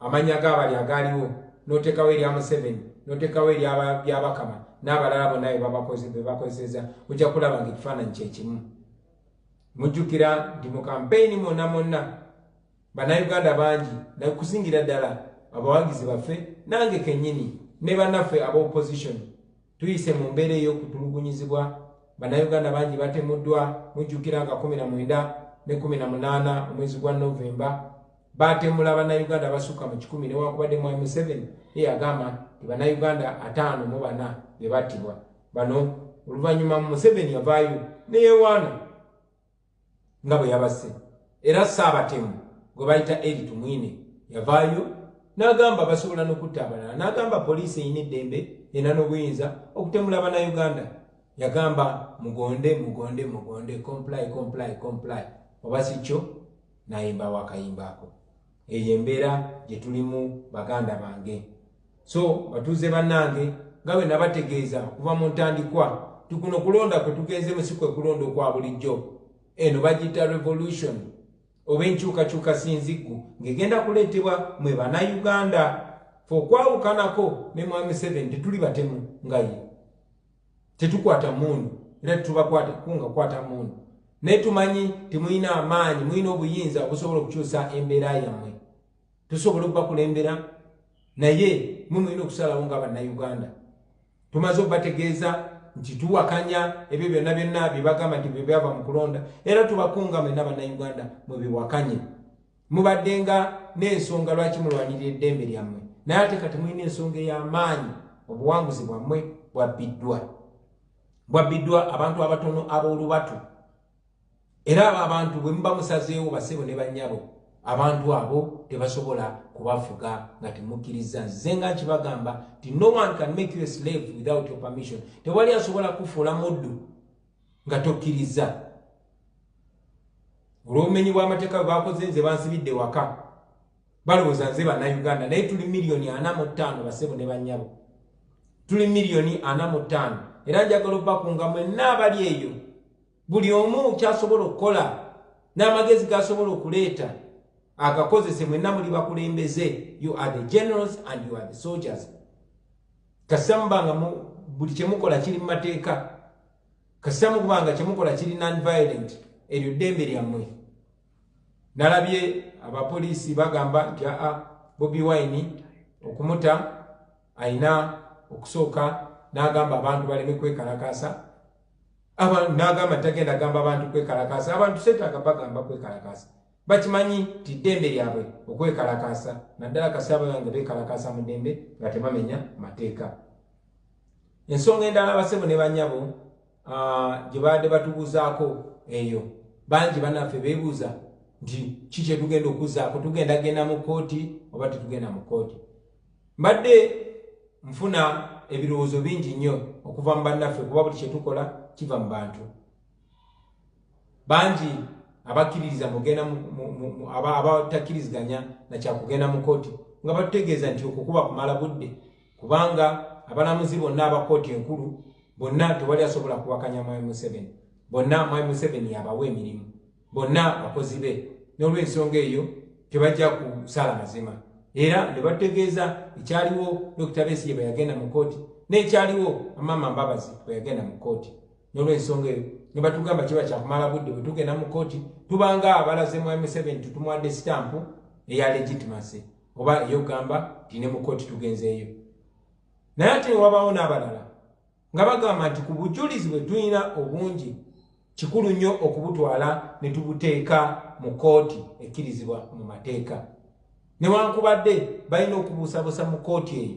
Speaker 1: amannya g'abali agaaliwo n'oteekawo erya Museveni n'oteekawo ery'Abakama n'abalala bonna be bakozesa, ojja kulaba ng'ekifaananyi kyekimu. Mujjukira nti mu kampeyini mwonna bannayuganda bangi nakusingira ddala abawagizi baffe nange kennyini ne bannaffe aba opposition tuyise mu mbeera ey'okutulugunyizibwa. Bannayuganda bangi batemuddwa. Mujjukira nga 19 ne 18 omwezi gwa Novemba batemula bannayuganda basukka mu 10, newankubadde mwami Museveni yagamba nti bannayuganda 54 be battibwa. Bano oluvannyuma Museveni yavaayo neyewaana nga bwe yabasse, era Ssaabatemu gwe bayita Eri Tumwine yavaayo n'agamba basobola n'okutta abalala, n'agamba poliisi eyina eddembe ena n'obuyinza okutemula bannayuganda. Yagamba mugonde, comply, oba si kyo n'ayimbawo akayimba ako. Eyo embeera gye tulimu baganda bange. So batuuze bannange nga bwe nabategeeza okuva mu ntandikwa, tukuno kulonda kwe tugenzeemu si kwe kulonda okwa bulijjo. Eno bagiyita revolution oba enkyukakyuka sinziggu ng'egenda kuleetebwa mwe bannayuganda. Fe okwawukanako ne mwami Museveni tetuli batemu nga ye, tetukwata mundu era tetubakwata kunga kwata mundu, naye tumanyi temulina amaanyi, mulina obuyinza obusobola okukyusa embeera yammwe. Tusobola okubakulembera naye mulina okusalawo nga bannayuganda. Tumaze okubategeeza nti tuwakanya ebyo byonna bye bagamba nti bye byava mu kulonda, era tubakunga mwenna bannayuganda mwe biwakanye. Mubaddenga n'ensonga lwaki mulwanirira eddembe lyammwe, naye ate kati mulina ensonga ey'amaanyi. Obuwanguzi bwammwe bwabbiddwa abantu abatono ab'olubatu. Era abantu bwe muba musazeewo basebo ne bannyabo, abantu abo tebasobola kubafuga nga temukkiriza. Nze nga nkibagamba nti no one can make you a slave without your permission. Tewali asobola kufuula muddu nga tokkiriza. Olw'obumenyi bw'amateeka bwe bakoze nze bansibidde waka, balowooza nze bannayuganda, naye tuli miliyoni 45 basebo ne bannyabo. Tuli miliyoni 45, era njagala okubakunga mwenna abali eyo, buli omu kyasobola okukola n'amagezi g'asobola okuleeta agakozese. Mwenna muli bakulembeze. You are the generals and you are the soldiers. Kasita mubanga buli kyemukola kiri mu mateeka, kasita mubanga kyemukola kiri non-violent, eryo ddembe lyammwe. Nalabye abapoliisi bagamba nti Bobi Wine okumuta ayina okusooka n'agamba abantu baleme kwekalakaasa, abantu nagamba tagenda gamba abantu kwekalakasa abantu setaaga bagamba kwekalakasa bakimanyi ti ddembe lyabwe okwekalakasa naddala kasaba yange bekalakasa mu ddembe nga tebamenya mateeka. Ensonga endala abasebo ne banyabo gye badde batubuuzaako eyo bangi bannaffe beebuuza nti ki kye tugenda okuzaako, tugendagenda mu kooti oba tetugenda mu kooti. Mbadde nfuna ebirowoozo bingi nnyo okuva mu bannaffe kuba buli kye tukola kiva mu bantu bangi abakkiririza mugenda abatakkiriziganya nakyakugenda mu kooti nga batutegeeza nti okukuba kumala budde kubanga abalamuzi bonna aba kooti enkulu bonna tewali asobola kuwakanya Mwami Museveni, bonna Mwami Museveni yabawa emirimu, bonna bakozi be, n'olw'ensonga eyo tebajja kusala mazima. Era ne bategeeza ekyaliwo Dr. Besigye bwe yagenda mu kooti n'ekyaliwo Mama Mbabazi bwe yagenda mu kooti. N'olw'ensonga eyo ne batugamba kiba kyakumala budde bwe tugenda mu kooti tubanga abalaze Mwami Museveni tutumuwadde sitampu eya legitimacy oba ey'okugamba ti ne mu kooti tugenzeeyo. Naye ate wabaawo n'abalala nga bagamba nti ku bujulizi bwe tulina obungi kikulu nnyo okubutwala ne tubuteeka mu kooti ekkirizibwa mu mateeka. Newankubadde balina okubuusabuusa mu kooti eyo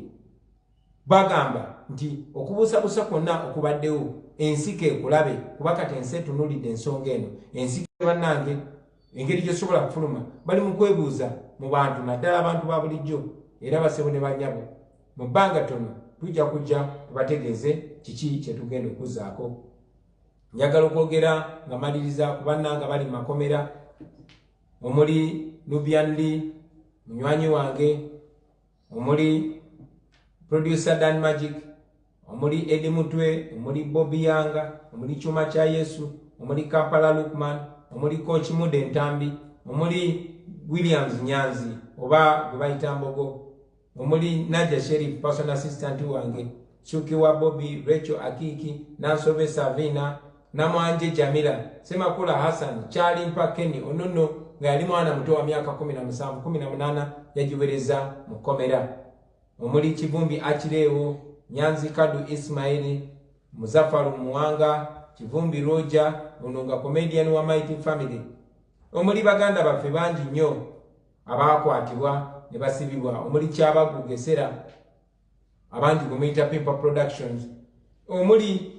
Speaker 1: bagamba nti okubuusabuusa kwonna okubaddewo ensiko ekulabe kuba kati ensi etunuulidde ensonga eno ensiko bannange engeri gyesobola kufuluma bali mu kwebuuza mu bantu naddala abantu ba bulijjo era basebo ne bannyabo mu bbanga tono tujja kujja tubategeeze kiki kye tugenda okuzaako. Njagala okwogera nga maliriza ku bannanga bali mu makomera omuli Nubianli munywanyi wange, omuli producer Dan Magic, omuli Edi Mutwe, omuli Bobi Yanga, omuli Chuma Cha Yesu, omuli Kampala Lukman, omuli Coach Mude Ntambi, omuli Williams Nyanzi oba gwe bayita Mbogo, omuli Naja Sheriff personal assistant wange, Chuki wa Bobi, Rachel Akiki, Nansobe Savina, Namwanje Jamila, Semakula Hassan, Charlie Mpakeni Onono nga yali mwana muto wa myaka 17 18 yajiwereza mu komera, omuli Kivumbi Achirewo, Nyanzi Kadu Ismaili, Muzafaru Muwanga, Kivumbi Roja, Ononga comedian wa Mighty Family, omuli baganda baffe bangi nnyo abakwatibwa ne basibibwa, omuli Kyabagu Gesera abangi gumuyita Pimpa Productions, omuli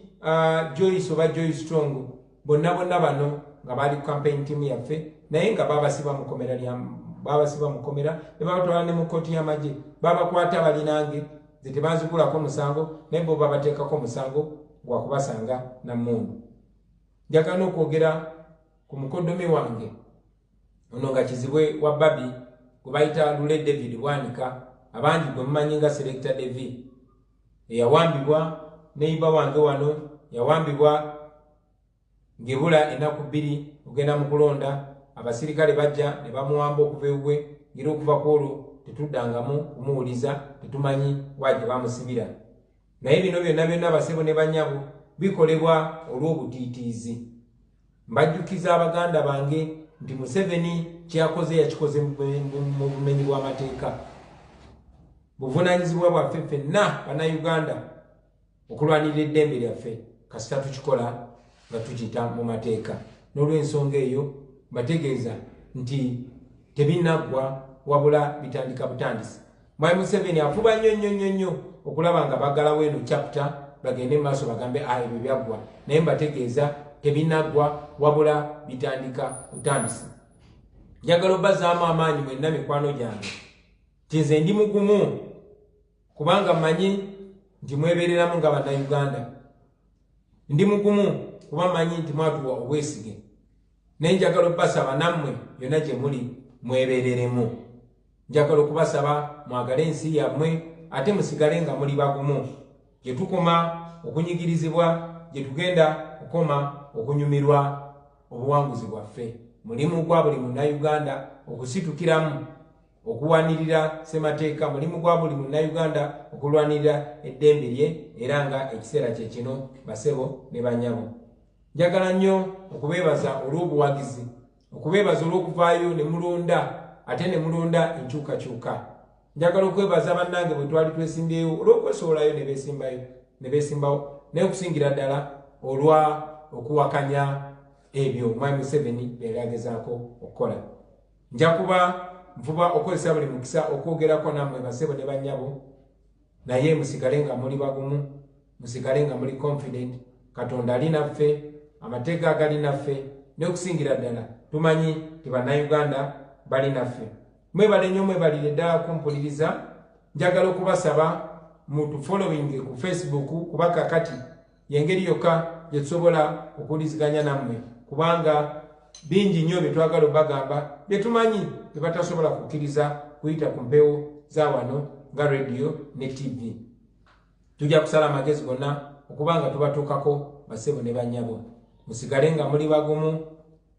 Speaker 1: Joyce oba Joyce Strong, bonna bano nga bali campaign team yaffe naye nga babasiba mu komera ne babatwala ne mu kooti y'amagye babakwata balinange ze tebanzikulako musango naye bo babateekako musango gwa kubasanga na mmundu. Njagala okwogera ku mukoddomi wange ono nga kizibwe wa Babi gwe bayita Lule David Bwanika abangi gwe mumanyi nga Selector David eyawambibwa neiba wange wano yawambibwa ngibula enaku 2 ogenda mu kulonda abasirikale bajja ne bamuwamba okuva ewuwe ngiro okuva kwolwo tetuddangamu kumuwuliza tetumanyi waje bamusibira. Naye bino byonna basebo ne banyabo bikolebwa olw'obutiitiizi. Mbajjukiza abaganda bange nti Museveni kyakoze yakikoze mu bumenyi bw'amateeka. Buvunaanyizibwa bwaffe ffenna bannayuganda okulwanirira eddembe lyaffe kasita tukikola nga tukiyita mu mateeka. N'olw'ensonga eyo mbategeeza nti tebinaggwa wabula bitandika butandisi. Mwami Museveni afuba nnyo okulaba nga baggalawo eno chapter bagende maaso bagambe ebyo byaggwa, naye mbategeeza tebinaggwa wabula bitandika butandisi. Njagala obbazaamu amaanyi mwenna mikwano gyange nti nze ndi mugumu kubanga mmanyi nti mwebereramu nga bannayuganda. Ndi mugumu kuba mmanyi nti mwatuwa obwesige, naye njagala obbasaba nammwe byonna gye muli mwebereremu. Njagala okubasaba mwagale ensi yammwe ate musigale nga muli bagumu. Gye tukoma okunyigirizibwa, gye tugenda okukoma okunyumirwa obuwanguzi bwaffe. Mulimu gwa buli munnayuganda okusitukiramu okuwanirira ssemateeka, mulimu gwa buli munnayuganda okulwanirira eddembe lye era nga ekiseera kye kino basebo ne bannyabo. Njagala nnyo okubeebaza olw'obuwagizi, okubeebaza olw'okuvaayo ne mulonda ate ne mulonda enkyukakyuka. Njagala okwebaza bannange bwe twali twesimbyewo olw'okwesowolayo ne beesimbawo naye okusingira ddala olwa okuwakanya ebyo Mwami Museveni byali agezaako okukola. Nja kuba nvuba okozesa buli mukisa okwogerako nammwe basebo ne bannyabo, naye musigale nga muli bagumu, musigale nga muli confident. Katonda ali naffe, amateeka agali naffe, n'okusingira ddala tumanyi ti bannayuganda bali naffe. Mwebale nnyo, mwebalire ddala kumpuliriza. Njagala okubasaba mutufollowing ku Facebook, kuba kakati yengeri yokka gye tusobola okuwuliziganya nammwe, kubanga bingi nnyo bye twagala obagamba bye tumanyi bye batasobola kukkiriza kuyita ku mpewo za wano nga radio ne TV. Tujja kusala amagezi gonna okubanga tubatuukako basebo ne bannyabo. Musigale nga muli bagumu,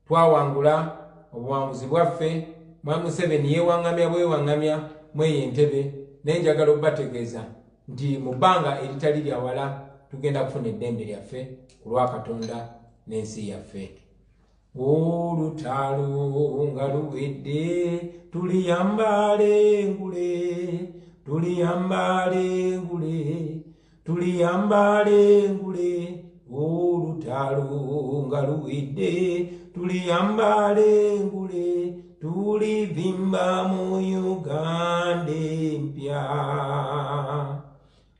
Speaker 1: twawangula obuwanguzi bwaffe. Mwami Museveni yeewaŋŋamya bwewaŋŋamya mweyo entebe, naye njagala okubategeeza nti mu bbanga eritali lya wala tugenda kufuna eddembe lyaffe ku lwa Katonda n'ensi yaffe. Olutalo nga luwedde tuliyambale ngule, tuliyambale ngule, tuliyambale ngule. Olutalo nga luwedde tuliyambale ngule, tulivimba mu Uganda empya.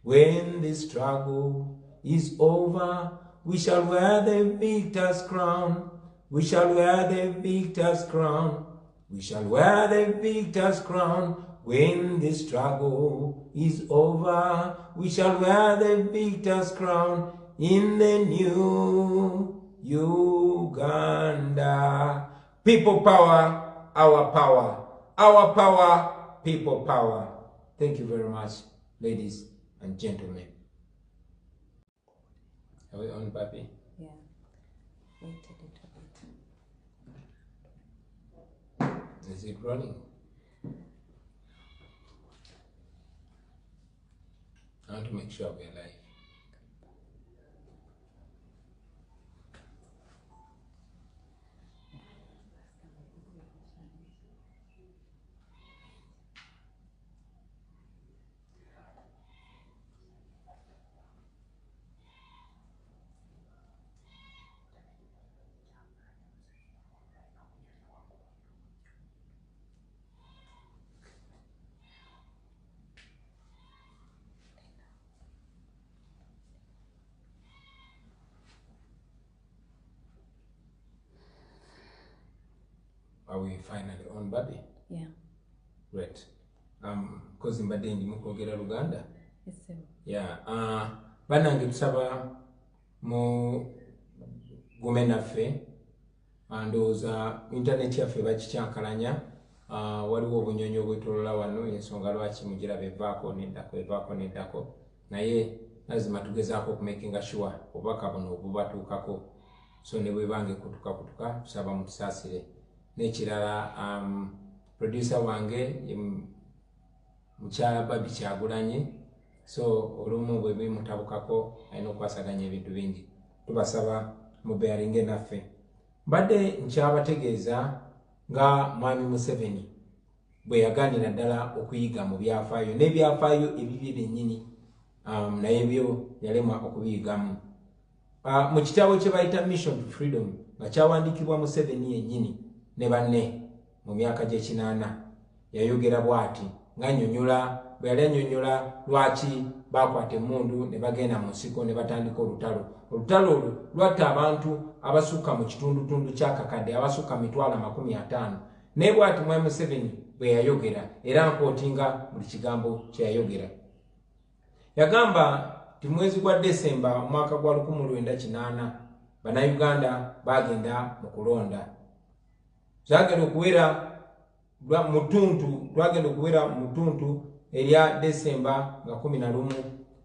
Speaker 1: When the struggle is over, we shall wear the victor's crown. We shall wear the victor's crown. We shall wear the victor's crown. When the struggle is over, we shall wear the victor's crown in the new Uganda. People power, our power. Our power, people power. Thank you very much, ladies and gentlemen. Are we on, Papi?
Speaker 2: Yeah. Wait a little bit.
Speaker 1: Is it running? I want to make sure we're live. Are we finally on, Babi?
Speaker 2: Yeah.
Speaker 1: Great. Because in Badendi mukogera Uganda.
Speaker 2: Yes, sir.
Speaker 1: Yeah. Banange tusaba mu gumenaffe ndowooza internet yaffe bakikyankalanya. Waliwo obunyonyi obwetolola wano, ensonga lwaki mugiraba evaako neddako, naye lazima tugezaako okumakinga sure obubaka buno obubatuukako. So ne bwebange kutuka tusaba mutusaasire. N'ekirala producer wange mukyala Babi Kyagulanye, so olumu bwe bimutabukako alina okwasaganya ebintu bingi. Tubasaba mubearinge naffe. Mbadde nkyabategeeza nga Mwami Museveni bwe yaganira ddala okuyiga mu byafaayo n'ebyafaayo ebibye byennyini, naye byo yalemwa okubiyigamu. Mu kitabo kye bayita Mission to Freedom nga kyawandiikibwa Museveni yennyini ne banne mu myaka gy'ekinaana, yayogera bw'ati ng'annyonnyola bwe yali annyonnyola lwaki baakwata emmundu ne bagenda mu nsiko ne batandika olutalo. Olutalo olwo lwatta abantu abasukka mu kitundutundu ky'akakadde, abasukka 50,000. Naye bw'ati Mwami Museveni bwe yayogera, era nkootinga buli kigambo kye yayogera. Yagamba ti mwezi gwa Desemba omwaka gwa 1980 bannayuganda bagenda mu kulonda. Twagenda okuwera mutuntu erya Desemba nga 11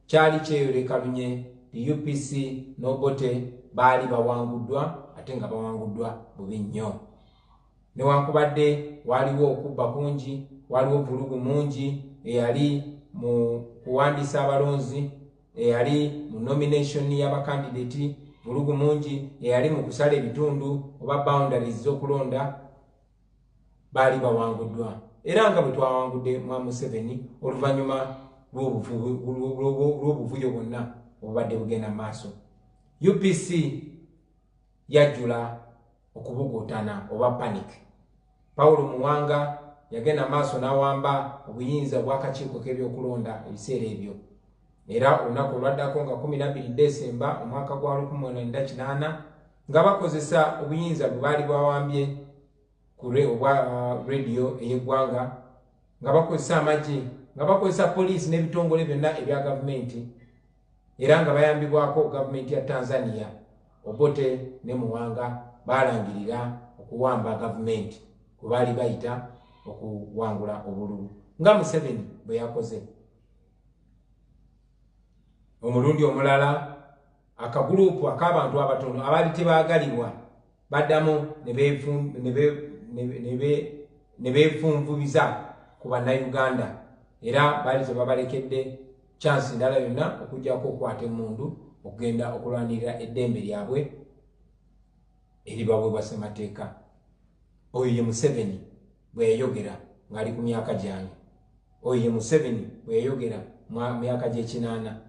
Speaker 1: kyali kyeyoleka lunye the UPC n'Obote baali bawanguddwa, ate nga bawanguddwa bubi nnyo. Newankubadde waliwo okubba kungi, waliwo vulugu mungi eyali mu kuwandiisa abalonzi, eyali mu nomination y'abakandidate, vulugu mungi eyali mu kusala ebitundu oba boundaries z'okulonda, baali bawanguddwa. Era nga bwe twawangudde Mwami Museveni oluvannyuma lw'obuvuyo bwonna obubadde bugenda maaso. UPC yajula okubugutana oba panic. Paulo Muwanga yagenda maaso n'awamba obuyinza bw'akakiiko k'ebyokulonda ebiseera ebyo. Era olunaku olwaddako nga 12 Desemba omwaka gwa 1998 nga bakozesa obuyinza bwe baali bawambye ku radio ey'eggwanga, nga bakozesa amagye, nga bakozesa poliisi n'ebitongole byonna ebya gavumenti, era nga bayambibwako gavumenti ya Tanzania. Obote ne Muwanga balangirira okuwamba gavumenti kwe baali bayita okuwangula obululu nga Museveni bwe yakoze. Omulundi omulala akagulupu ak'abantu abatono abaali tebaagalibwa baddamu ne beefunvubiza ku bannayuganda, era baali tebabalekedde chance ndala yonna okujjako okukwata emmundu okugenda okulwanirira eddembe lyabwe eribaweebwa ssemateeka. Oyo ye Museveni bwe yayogera ng'ali ku myaka gyange. Oyo ye Museveni bwe yayogera mu myaka gy'ekinaana.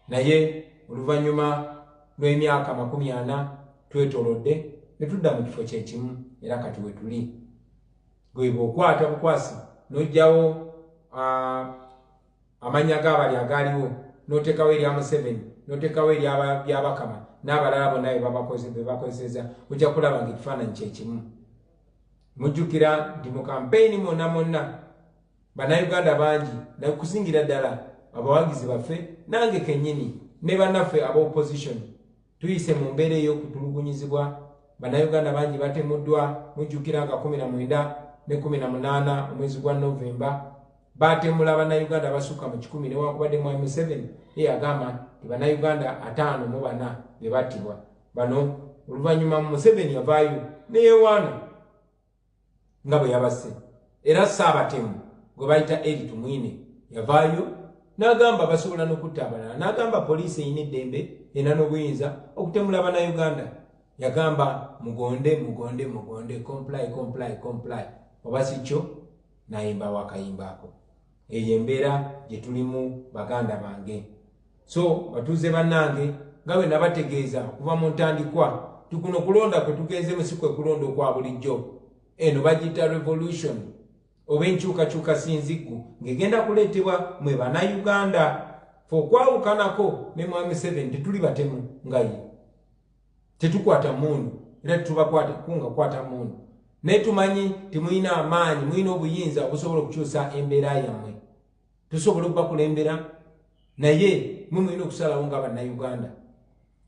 Speaker 1: Naye oluvannyuma lw'emyaka 40 twetolodde ne tudda mu kifo kyekimu, era kati we tuli. Gwe bw'okwata bukwasi n'ojjawo amannya g'abali agaaliwo n'oteekawo erya Museveni n'oteekawo ery'Abakama n'abalala bonna be bakozeseza, ojja kulaba ng'ekifaananyi kyekimu. Mujjukira nti mu kampeyini mwonna bannayuganda bangi nakusingira ddala abawagizi baffe nange kennyini ne bannaffe aba opposition tuyise mu mbeera ey'okutulugunyizibwa. Bannayuganda bangi batemuddwa. Mujjukira nga 19 ne 18 omwezi gwa Novemba batemula bannayuganda abasukka mu 10 newankubadde mwami Museveni yagamba nti bannayuganda 54 be battibwa. Bano oluvannyuma Museveni yavaayo neyewaana nga bwe yabasse, era Ssaabatemu gwe bayita Eritu Mwine yavaayo n'agamba basobola n'okutta abalala, n'agamba poliisi eyina eddembe erina n'obuyinza okutemula bannayuganda. Yagamba mugonde comply oba si kyo n'ayimbawo akayimba ako. Eyo embeera gye tulimu baganda bange. So batuuze bannange nga bwe nabategeeza okuva mu ntandikwa tukuno kulonda kwe tugenze si kwe kulonda okwa bulijjo. Eno bagiyita revolution oba enkyukakyuka sinziggu ng'egenda kuleetebwa mwe bannayuganda. Fe okwawukanako ne mwami Museveni tetuli batemu nga ye, tetukwata mundu era tetubakwata kunga kwata mundu, naye tumanyi timulina amaanyi, mulina obuyinza obusobola okukyusa embeera yammwe, tusobola okubakulembera, naye mwe mulina okusalawo nga bannayuganda.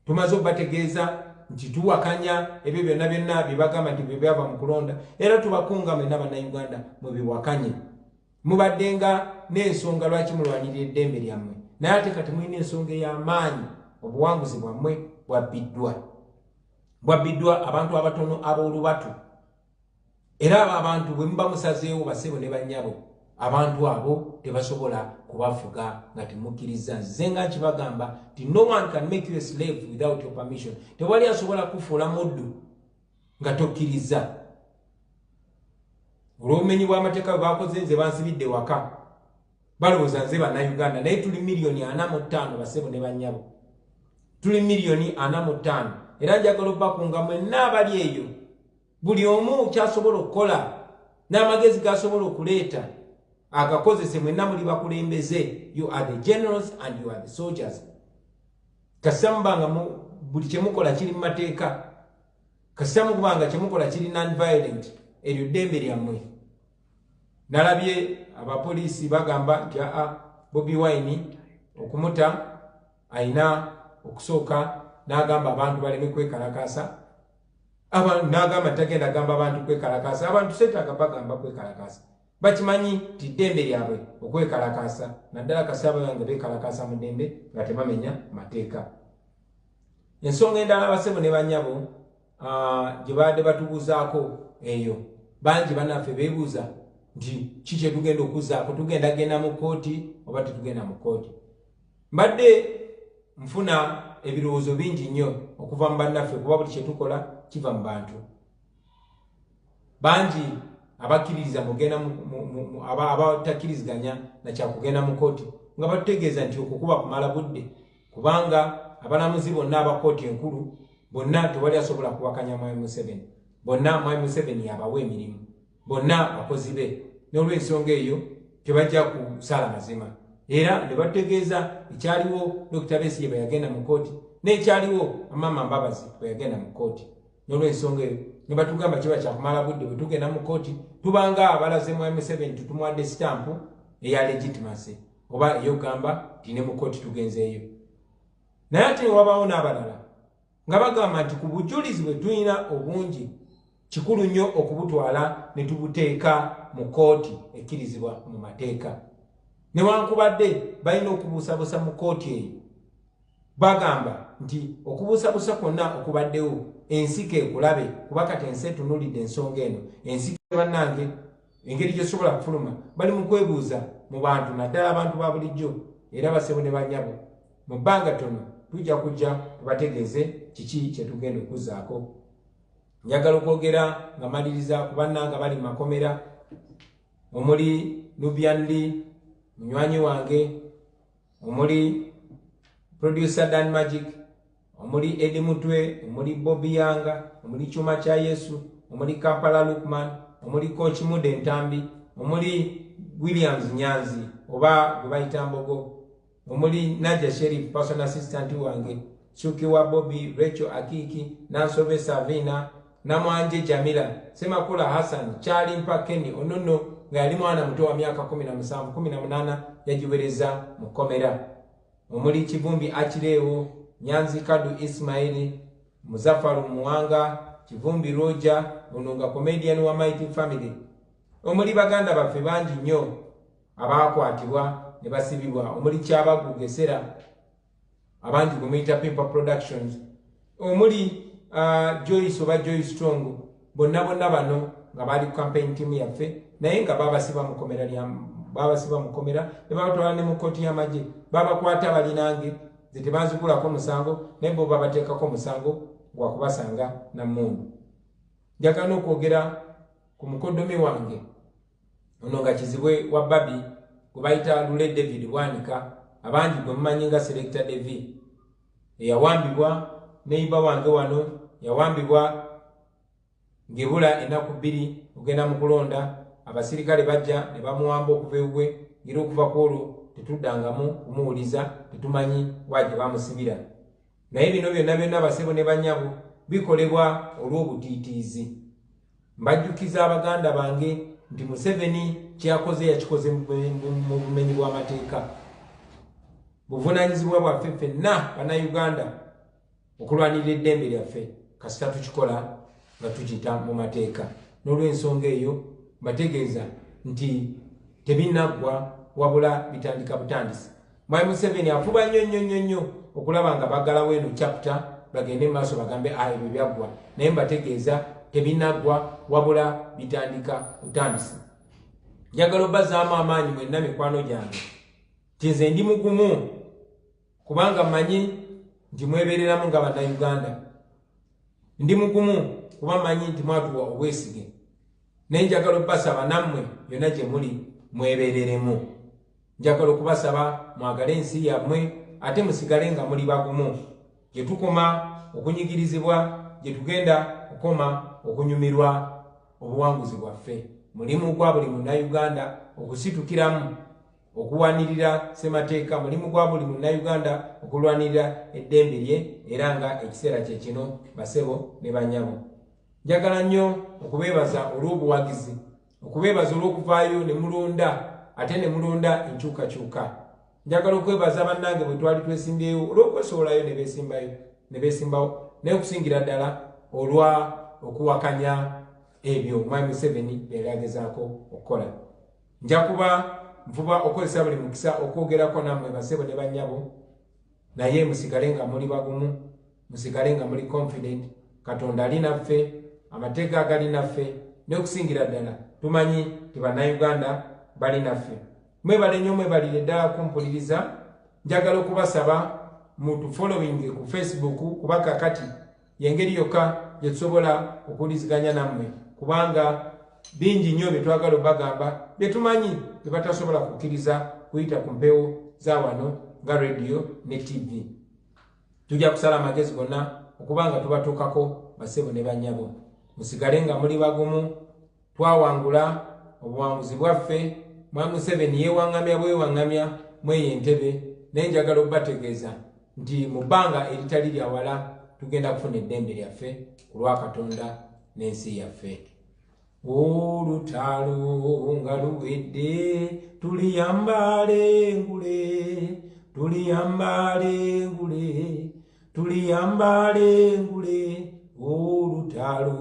Speaker 1: Tumaze okubategeeza nti tuwakanya ebyo byonna bye bagamba nti bye byava mu kulonda, era tubakunga mwenna bannayuganda mwe biwakanye. Mubaddenga n'ensonga lwaki mulwanirira eddembe lyammwe, naye ate kati mulina ensonga ey'amaanyi. Obuwanguzi bwammwe bwabbiddwa abantu abatono ab'olubatu, era abo abantu bwe muba musazeewo basebo ne bannyabo, abantu abo tebasobola kubafuga nga temukkiriza. Nze nga nkibagamba nti no one can make you a slave without your permission. Tewali asobola kufuula muddu nga tokkiriza. Olw'obumenyi bw'amateeka bwe bakoze nze bansibidde waka, balowooza nze bannayuganda, naye tuli miliyoni 45 basebo ne bannyabo, tuli miliyoni 45, era njagala okubakunga mwenna abali eyo, buli omu kyasobola okukola n'amagezi g'asobola okuleeta agakozese. Mwenna muli bakulembeze, you are the generals and you are the soldiers. Kasita mubanga buli kyemukola kiri mu mateeka, kasita mubanga kyemukola kiri non-violent, eryo ddembe lyammwe. Nalabye abapoliisi bagamba nti Bobi Wine okumuta ayina okusooka n'agamba abantu baleme kwekalakaasa. N'agamba tagenda gamba abantu kwekalakaasa, abantu setaaga bagamba kwekalakaasa. Bakimanyi nti ddembe lyabwe okwekalakaasa, naddala kasita bange beekalakaasa mu ddembe nga tebamenya mateeka. Ensonga endala basebo ne bannyabo gye badde batubuuzaako eyo, bangi bannaffe beebuuza nti ki kye tugenda okuzzaako, tugenda mu kkooti oba tetugenda mu kkooti. Mbadde nfuna ebirowoozo bingi nnyo okuva mu bannaffe kuba buli kye tukola kiva mu bantu. Bangi abakkiririza mugenda abatakkiriziganya na kyakugenda mu kkooti nga batutegeeza nti okukuba kumala budde, kubanga abalamuzi bonna aba kkooti enkulu bonna tewali asobola kuwakanya mwami Museveni, bonna mwami Museveni yabawa emirimu, bonna bakozi be, n'olw'ensonga eyo tebajja kusala mazima. Era ne bategeeza ekyaliwo Dr. Besigye bwe yagenda mu kkooti n'ekyaliwo Amama Mbabazi bwe yagenda mu kkooti. N'olw'ensonga eyo ne batugamba kiba kyakumala budde bwe tugenda mu kkooti tubanga abalaze mwami Museveni tutumuwadde sitampu eya legitimacy oba ey'okugamba nti ne mu kkooti tugenzeeyo. Naye ate wabaawo n'abalala nga bagamba nti ku bujulizi bwe tulina obungi kikulu nnyo okubutwala ne tubuteeka mu kkooti ekkirizibwa mu mateeka. Newankubadde balina okubuusabuusa mu kkooti eyo bagamba nti okubuusabuusa kwonna okubaddewo ensiko ekulabe kuba kati ensi etunuulidde ensonga eno ensiko bannange engeri gyesobola kufuluma bali mu kwebuuza mu bantu naddala abantu ba bulijjo era basebo ne bannyabo mu bbanga tono tujja kujja tubategeeze kiki kye tugenda okuzzaako. Njagala okwogera nga maliriza ku bannanga bali mu makomera omuli Nubyandi munywanyi wange, omuli producer Dan Magic, omuli Edi Mutwe, omuli Bobi Yanga, omuli Chuma Cha Yesu, omuli Kampala Lukman, omuli Coach Mude Ntambi, omuli Williams Nyanzi oba gwe bayita Mbogo, omuli Naja Sheriff personal assistant wange, Chuki wa Bobi, Rachel Akiki, Nansobe Savina, Namwanje Jamila, Semakula Hassan, Charlie Mpakeni Onono nga yali mwana muto wa myaka 17 18 yajibereza mu komera, omuli Kivumbi Achirewo, Nyanzi Kadu Ismaili, Muzafaru Muwanga, Kivumbi Roja, Ononga comedian wa Mighty Family, omuli baganda baffe bangi nnyo abakwatibwa ne basibibwa, omuli Kyabagu Gesera abangi gumuyita Pimpa Productions, omuli Joyce oba Joyce Strong, bonna bano nga bali campaign team yaffe naye nga babasiba mu komera ne babatwala ne mu kkooti y'amagye babakwata balinange zetebanzikulako musango naye bo babateekako musango gwa kubasanga na mmundu. Njagala okwogera ku mukoddomi wange ono nga kizibwe wa Babi gwe bayita Lule David Bwanika abangi gwe mumanyi nga Selector Devi eyawambibwa neiba wange wano yawambibwa ngibula enaku 2 ogenda mu kulonda abasirikale bajja ne bamuwamba okuva ewuwe ngiro okuva kwolwo tetuddangamu kumuwuliza tetumanyi waje bamusibira. Naye bino byonna basebo ne bannyabo bikolebwa olw'obutiitiizi. Mbajjukiza abaganda bange nti Museveni kyakoze yakikoze mu bumenyi bw'amateeka. Buvunaanyizibwa bwaffe ffenna bannayuganda okulwanirira eddembe lyaffe kasita tukikola nga tukiyita mu mateeka. N'olw'ensonga eyo mbategeeza nti tebinaggwa wabula bitandika butandisi. Mwami Museveni afuba nnyo okulaba nga baggalawo eno chapter bagende maaso bagambe ebyo byaggwa, naye mbategeeza tebinaggwa wabula bitandika butandisi. Njagala obbazaamu amaanyi mwenna mikwano gyange nti nze ndi mugumu kubanga mmanyi nti mwebereramu nga bannayuganda. Ndi mugumu kuba mmanyi nti mwatuwa obwesige, naye njagala obbasaba nammwe byonna gye muli mwebereremu. Njagala okubasaba mwagale ensi yammwe ate musigale nga muli bagumu. Gye tukoma okunyigirizibwa, gye tugenda okukoma okunyumirwa obuwanguzi bwaffe. Mulimu gwa buli munnayuganda okusitukiramu okuwanirira ssemateeka, mulimu gwa buli munnayuganda okulwanirira eddembe lye era nga ekiseera kye kino basebo ne bannyabo. Njagala nnyo okubeebaza olw'obuwagizi, okubeebaza olw'okuvaayo ne mulonda ate ne mulonda enkyukakyuka. Njagala okwebaza bannange bwe twali twesimbyewo olw'okwesowolayo ne beesimbawo, naye okusingira ddala olwa okuwakanya ebyo Mwami Museveni bye yagezaako okukola. Nja kuba nfuba okozesa buli mukisa okwogerako nammwe basebo ne bannyabo, naye musigale nga muli bagumu, musigale nga muli confident. Katonda ali naffe, amateeka agali naffe, n'okusingira ddala tumanyi ti bannayuganda bali naffe. Mwebale nnyo mwebalire ddala kumpuliriza. Njagala okubasaba mutufollowing ku Facebook kuba kakati yengeri yokka gye tusobola okuwuliziganya nammwe, kubanga bingi nnyo bye twagala obagamba bye tumanyi bye batasobola kukkiriza kuyita ku mpewo za wano nga radio ne TV. Tujja kusala amagezi gonna okubanga tubatuukako basebo ne bannyabo. Musigale nga muli bagumu, twawangula obuwanguzi bwaffe. Mwami Museveni yeewaŋŋamya bwewaŋŋamya mweyo entebe, naye njagala okubategeeza nti mu bbanga eritali lya wala tugenda kufuna eddembe lyaffe ku lwa Katonda n'ensi yaffe. Olutalo nga luwedde tuliyambale ngule, tuliyambale ngule, tuliyambale ngule. Olutalo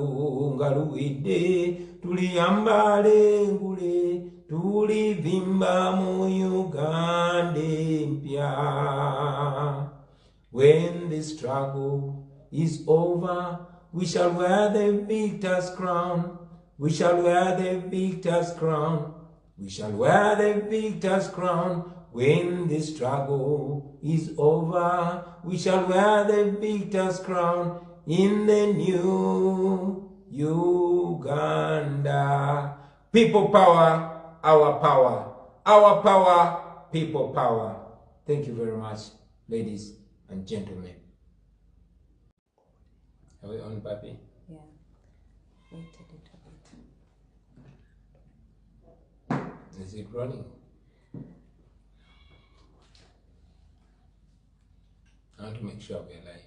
Speaker 1: nga luwedde tuliyambale ngule, tulivimba mu Uganda empya. When the struggle is over, we shall wear the victor's crown. We shall wear the victor's crown. We shall wear the victor's crown. When the struggle is over, we shall wear the victor's crown in the new Uganda. People power, our power. Our power, people power. Thank you very much, ladies and gentlemen. Are we on, Papi?
Speaker 2: Yeah. Wait a little bit.
Speaker 1: Is it running? I want to make sure we're live.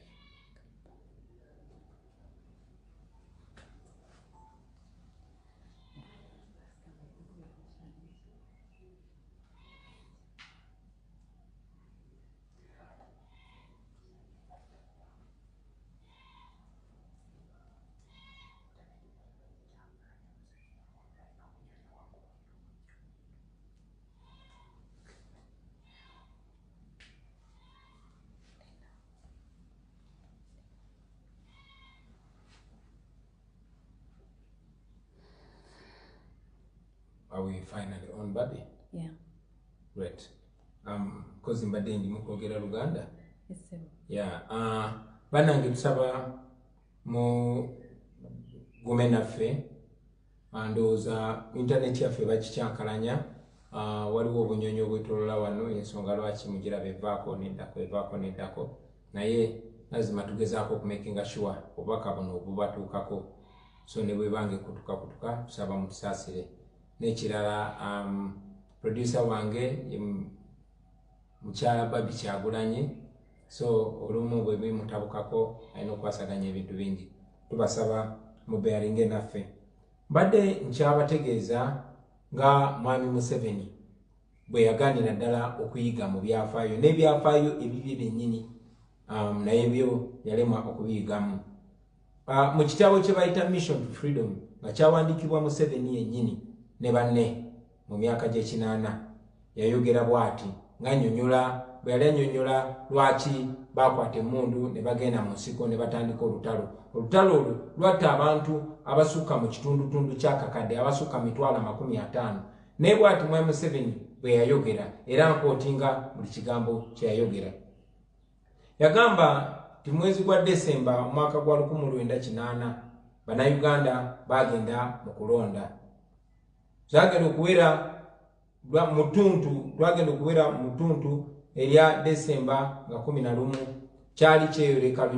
Speaker 1: Are we finally on, Babi?
Speaker 2: Yeah.
Speaker 1: Great. Because mbadde ndi mukwogera Luganda.
Speaker 2: Yes, sir.
Speaker 1: Yeah. Banange tusaba mu gume naffe ndowooza internet yaffe bakikyankalanya. Waliwo obunyonyi obwetolola wano, ensonga lwaki mugiraba evaako neddako naye lazima tugezaako okumakinga sure obubaka buno obubatuukako. So ne bwe bange kutuka tusaba mutusaasire. N'ekirala producer wange mukyala Babi Kyagulanye, so olumu bwe bimutabukako alina okwasaganya ebintu bingi. Tubasaba mubearinge naffe. Mbadde nkyabategeeza nga Mwami Museveni bwe yagaanira ddala okuyiga mu byafaayo n'ebyafaayo ebibye byennyini, naye byo yalemwa okubiyigamu. Mu kitabo kye bayita Mission to Freedom nga kyawandiikibwa Museveni yennyini ne banne mu myaka gy'ekinaana, yayogera bw'ati ng'annyonnyola bwe yali annyonnyola lwaki baakwata emmundu ne bagenda mu nsiko ne batandika olutalo. Olutalo olwo lwatta abantu abasukka mu kitundutundu ky'akakadde, abasukka 50,000. Naye bw'ati Mwami Museveni bwe yayogera, era nkootinga buli kigambo kye yayogera. Yagamba nti mwezi gwa Desemba omwaka gwa 1980 Bannayuganda bagenda mu kulonda. Twagenda okuwera mu ttuntu erya Desemba nga 11 kyali kyeyoleka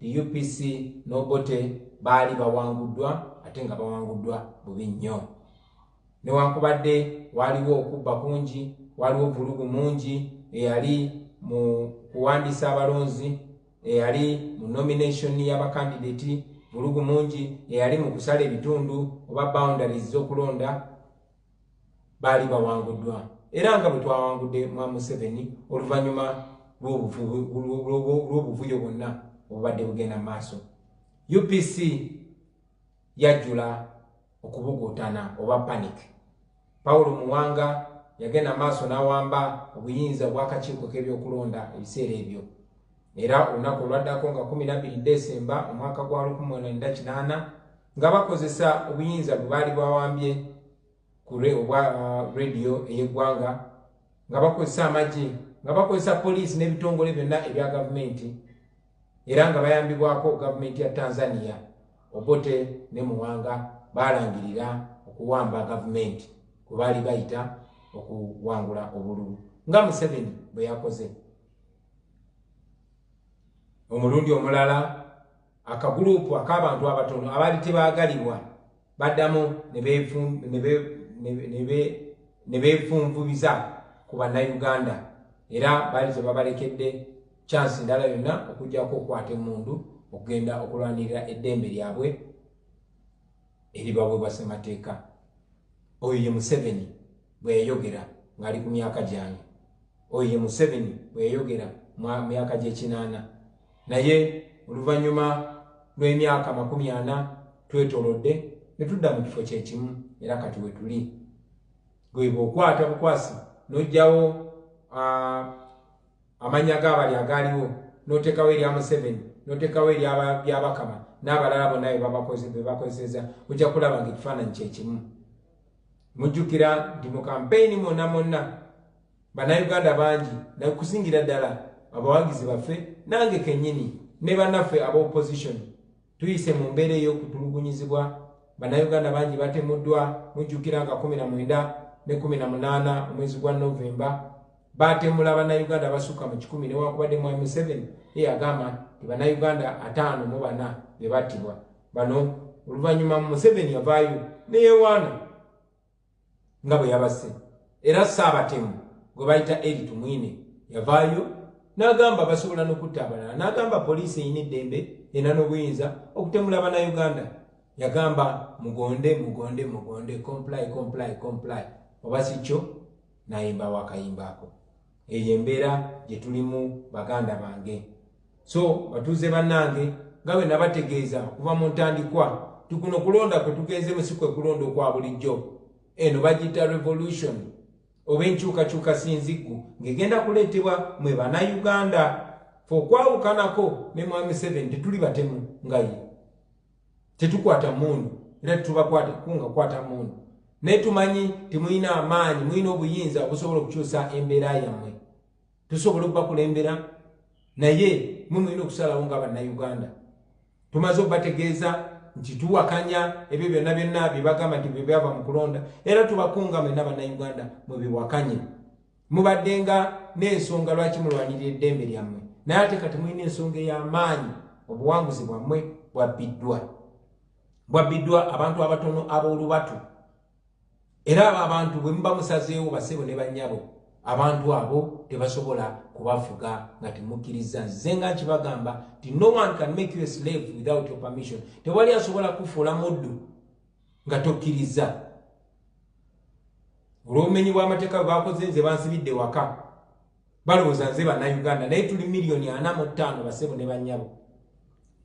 Speaker 1: the UPC n'Obote baali bawanguddwa, ate nga bawanguddwa bubi nnyo. Newankubadde waliwo okubba kungi, waliwo vulugu mungi eyali mu kuwandiisa abalonzi, eyali mu nomination y'abakandidate, vulugu mungi eyali mu kusala ebitundu oba boundaries z'okulonda, baali bawanguddwa. Era nga bwe twawangudde Mwami Museveni oluvannyuma lw'obuvuyo bwonna obubadde bugenda maaso. UPC yajjula okubuguutana oba panic. Paulo Muwanga yagenda maaso n'awamba obuyinza bw'akakiiko k'ebyokulonda ebiseera ebyo. Era olunaku olwaddako nga 12 Desemba omwaka gwa 1980 nga bakozesa obuyinza bwe baali bawambye ku radio ey'eggwanga, nga bakozesa amagye, nga bakozesa poliisi n'ebitongole byonna ebya gavumenti, era nga bayambibwako gavumenti ya Tanzania. Obote ne Muwanga balangirira okuwamba gavumenti kwe baali bayita okuwangula obululu, nga Museveni bwe yakoze. Omulundi omulala akagulupu ak'abantu abatono abaali tebaagalibwa baddamu ne beefunvubiza ku bannayuganda era baali tebabalekedde chance ndala yonna okujjako okukwata emmundu okugenda okulwanirira eddembe lyabwe eribabwe basemateeka. Oyo ye Museveni bwe yayogera ng'ali ku myaka gyange. Oyo ye Museveni bwe yayogera mu myaka gy'ekinaana. Naye oluvannyuma lw'emyaka 40 twetolodde ne tudda mu kifo kyekimu era kati we tuli. Gwe bw'okwata bukwasi n'ojjawo amanya g'abali agaliwo n'oteekawo erya Museveni n'oteekawo ery'Abakama n'abalala bonna be bakozesa ojja kulaba ng'ekifaananyi kyekimu. Mujjukira nti mu kampeyini mwonna bannayuganda bangi nakusingira ddala abawagizi baffe nange kennyini ne bannaffe aba opposition tuyise mu mbeera ey'okutulugunyizibwa. Bannayuganda bangi batemuddwa. Mujjukira nga 19 ne 18 omwezi gwa Novemba batemula bannayuganda basukka mu 10 newankubadde Mwami Museveni yagamba nti bannayuganda 54 be battibwa. Bano oluvannyuma Museveni yavaayo neyewaana nga bwe yabasse era Ssaabatemu gwe bayita Eri Tumwine yavaayo n'agamba basobola n'okutta abalala, n'agamba poliisi eyina eddembe ena n'obuyinza okutemula bannayuganda. Yagamba mugonde comply oba si kyo n'ayimbawo akayimba ako. Eyo embeera gye tulimu baganda bange. So batuuze bannange nga bwe nabategeeza okuva mu ntandikwa tukuno kulonda kwe tugenzemu si kwe kulonda okwa bulijjo. Eno bagiyita revolution oba enkyukakyuka sinziggu ng'egenda kuleetebwa mwe bannayuganda. Fe okwawukanako ne Mwami Museveni tetuli batemu nga ye. Tetukwata mundu era tetubakwata kunga kwata mundu. Naye tumanyi timulina amaanyi, mulina obuyinza obusobola okukyusa embeera yammwe. Tusobola okubakulembera naye mwe mulina okusalawo nga bannayuganda. Tumaze okubategeeza nti tuwakanya ebyo byonna bye bagamba nti bye byava mu kulonda era tubakunga mwenna bannayuganda mwe biwakanye. Mubaddenga n'ensonga lwaki mulwanirira eddembe lyammwe naye ate kati mulina ensonga ey'amaanyi. Obuwanguzi bwammwe bwabbiddwa abantu abatono ab'olubatu. Era abo abantu bwe muba musazeewo basebo ne bannyabo abantu abo tebasobola kubafuga nga temukkiriza. Nze nga nkibagamba nti no one can make you a slave without your permission. Tewali asobola kufuula muddu nga tokkiriza. Olw'obumenyi bw'amateeka bwe bakoze nze bansibidde waka balowooza nze bannayuganda naye tuli miliyoni 45 basebo ne bannyabo.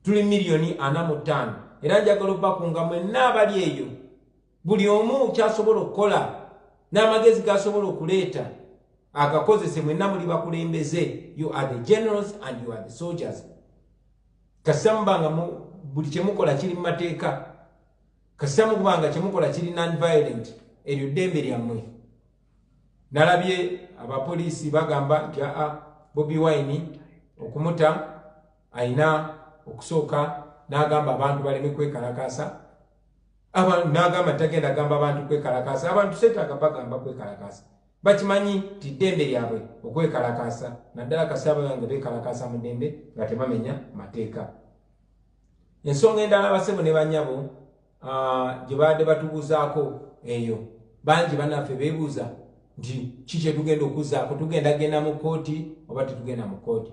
Speaker 1: Tuli miliyoni 45 era njagala okubakunga mwenna abali eyo. Buli omu kyasobola okukola n'amagezi gasobola okuleeta agakozese mwenna muli bakulembeze. You are the generals and you are the soldiers. Kasita mubanga buli kyemukola kiri mu mateeka. Kasita mubanga kyemukola kiri non-violent eryo ddembe lyammwe. Nalabye abapoliisi bagamba nti Bobi Wine okumuta ayina okusooka n'agamba abantu baleme kwekalakaasa. N'agamba tagenda gamba abantu kwekalakaasa. Abantu setaaga bagamba kwekalakaasa. Bakimanyi nti ddembe lyabwe okwekalakaasa. Naddala kasita bange beekalakaasa mu ddembe nga tebamenya mateeka. Ensonga endala abasebo ne bannyabo gye baadde batubuuzaako eyo. Bangi bannaffe beebuuza nti ki kye tugenda okuzzaako, tugenda genda mu kkooti oba tetugenda mu kkooti.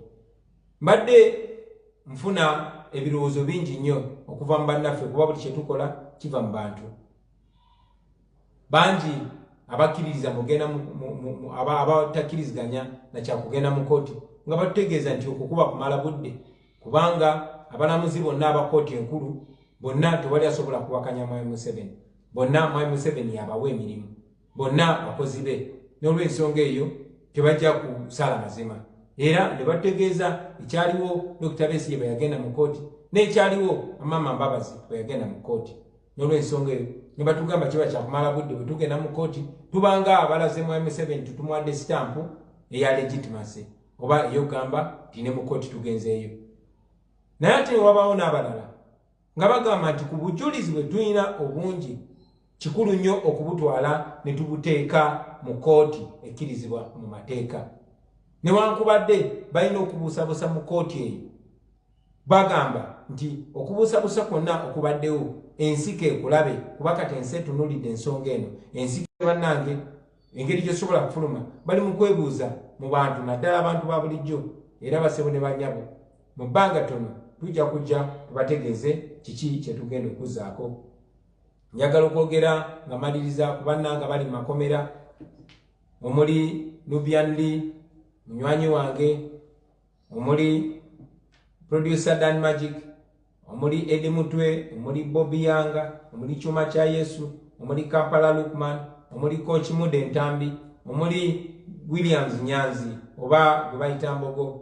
Speaker 1: Mbadde nfuna ebirowoozo bingi nnyo okuva mu bannaffe kuba buli kye tukola kiva mu bantu. Bangi abakkiririza mugenda abatakkiriziganya na kyakugenda mu kkooti nga batutegeeza nti okukuba kumala budde kubanga abalamuzi bonna aba kkooti enkulu bonna tewali asobola kuwakanya Mwami Museveni. Bonna Mwami Museveni yabawa emirimu. Bonna bakozi be. N'olw'ensonga eyo tebajja kusala mazima. Era ne bategeeza ekyaliwo Dr. Besigye bwe yagenda mu kkooti n'ekyaliwo Mama Mbabazi bwe yagenda mu kkooti. N'olw'ensonga eyo ne batugamba kiba kyakumala budde bwe tugenda mu kkooti tubanga abalaze Mwami Museveni tutumuwadde sitampu eya legitimacy oba ey'okugamba nti ne mu kkooti tugenzeeyo. Naye ate wabaawo n'abalala nga bagamba nti ku bujulizi bwe tulina obungi kikulu nnyo okubutwala ne tubuteeka mu kkooti ekkirizibwa mu mateeka. Newankubadde balina okubuusabuusa mu kkooti eyo bagamba nti okubuusabuusa kwonna okubaddewo ensiko ekulabe kuba kati ensi etunuulidde ensonga eno ensiko bannange engeri gyosobola kufuluma bali mu kwebuuza mu bantu naddala abantu ba bulijjo era basebo ne banyabo mu bbanga tono tujja kujja tubategeeze kiki kyetugenda okuzzaako. Njagala okwogera nga maliriza ku bannanga bali mu makomera omuli Nubianli munywanyi wange, omuli producer Dan Magic, omuli Edi Mutwe, omuli Bobi Yanga, omuli Chuma Cha Yesu, omuli Kampala Lukman, omuli Coach Mude Ntambi, omuli Williams Nyanzi oba gwe bayita Mbogo,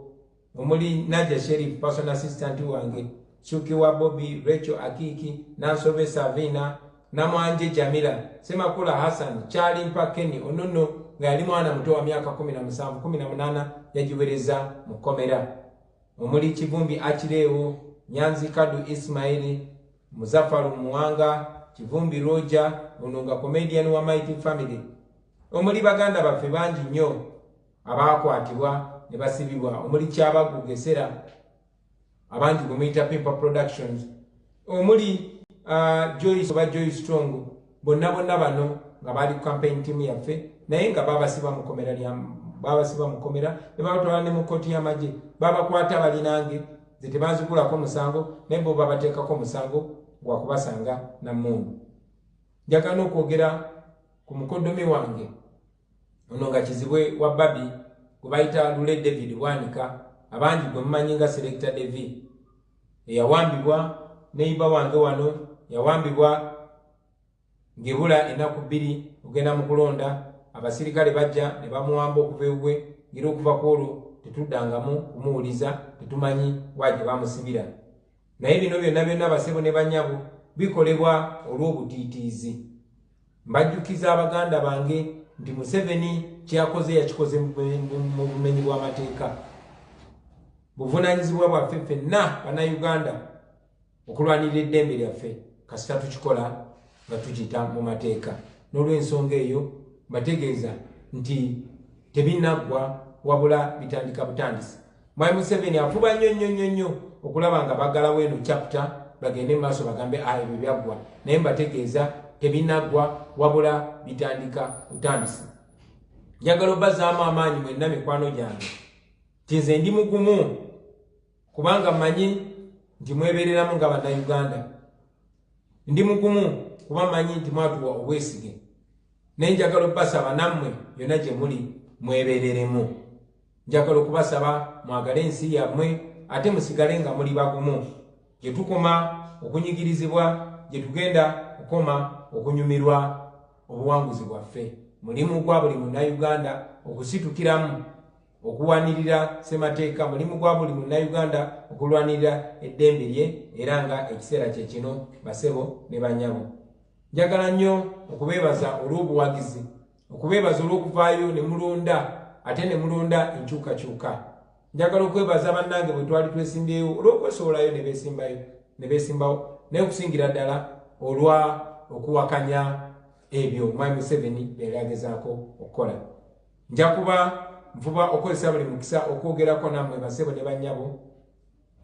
Speaker 1: omuli Nadia Sheriff personal assistant wange, Chuki wa Bobby, Rachel Akiki, Nansobe Savina, Namwanje Jamila, Semakula Hassan, Charlie Mpakeni Onono nga yali mwana muto wa myaka 17 18 yajiwereza mukomera, omuli Kivumbi Achirewo, Nyanzi Kadu Ismaili, Muzafaru Muwanga, Kivumbi Roger, ononga comedian wa Mighty Family, omuli baganda baffe bangi nnyo abakwatibwa ne basibibwa, omuli Kyabagu Gesera abangi gwe muyita Pimpa Productions, omuli Joyce oba Joy Strong, bonna bano nga bali campaign team yaffe naye nga babasiba mukomera ne babatwala ne mu kkooti y'amagye babakwata balinange ze tebazigulako musango naye bo babateekako musango gwa kubasanga na mmundu. Njagala okwogera ku mukoddomi wange ono nga kizibwe wa Babi gwe bayita Lule David Bwanika, abangi gwe mumanyi nga Selector David, eyawambibwa neiba wange wano yawambibwa ngibula enaku 2 ogenda mu kulonda, abasirikale bajja ne bamuwamba okuva ewuwe ngiro okuva kwolwo tetuddangamu kumuwuliza, tetumanyi waje bamusibira. Naye bino byonna basebo ne banyabo bikolebwa olw'obutiitiizi. Mbajjukiza abaganda bange nti Museveni kyakoze yakikoze mu bumenyi bw'amateeka. Buvunaanyizibwa bwaffe ffenna bannayuganda okulwanirira eddembe lyaffe kasita tukikola nga tukiyita mu mateeka. N'olw'ensonga eyo mbategeeza nti tebinaggwa wabula bitandika butandisi. Mwami Museveni afuba nnyo okulaba nga baggalawo eno chapter bagende mu maaso bagambe ebyo byaggwa, naye mbategeeza tebinaggwa wabula bitandika butandisi. Njagala obbazaamu amaanyi mwenna mikwano gyange nti nze ndi mugumu kubanga mmanyi nti mwebeereramu nga bannayuganda. Ndi mugumu kuba mmanyi nti mwatuwa obwesige, naye njagala obbasaba nammwe yonna gye muli mwebeereremu. Njagala okubasaba mwagale ensi yammwe ate musigale nga muli bagumu, gye tukoma okunyigirizibwa, gye tugenda okukoma okunyumirwa obuwanguzi bwaffe. Mulimu gwa buli munnayuganda okusitukiramu okuwanirira ssemateeka, mulimu gwa buli munnayuganda okulwanirira eddembe lye, era nga ekiseera kye kino basebo ne banyabo. Njagala nnyo okubeebaza olw'obuwagizi, okubeebaza olw'okuvaayo ne mulonda ate ne mulonda enkyukakyuka. Njagala okwebaza bannange bwe twali twesimbyeyo olw'okwesowolayo ne beesimbawo, naye okusingira ddala olwa okuwakanya ebyo Mwami Museveni byali agezaako okukola. Nja kuba nfuba okozesa buli mukisa okwogerako nammwe basebo ne bannyabo,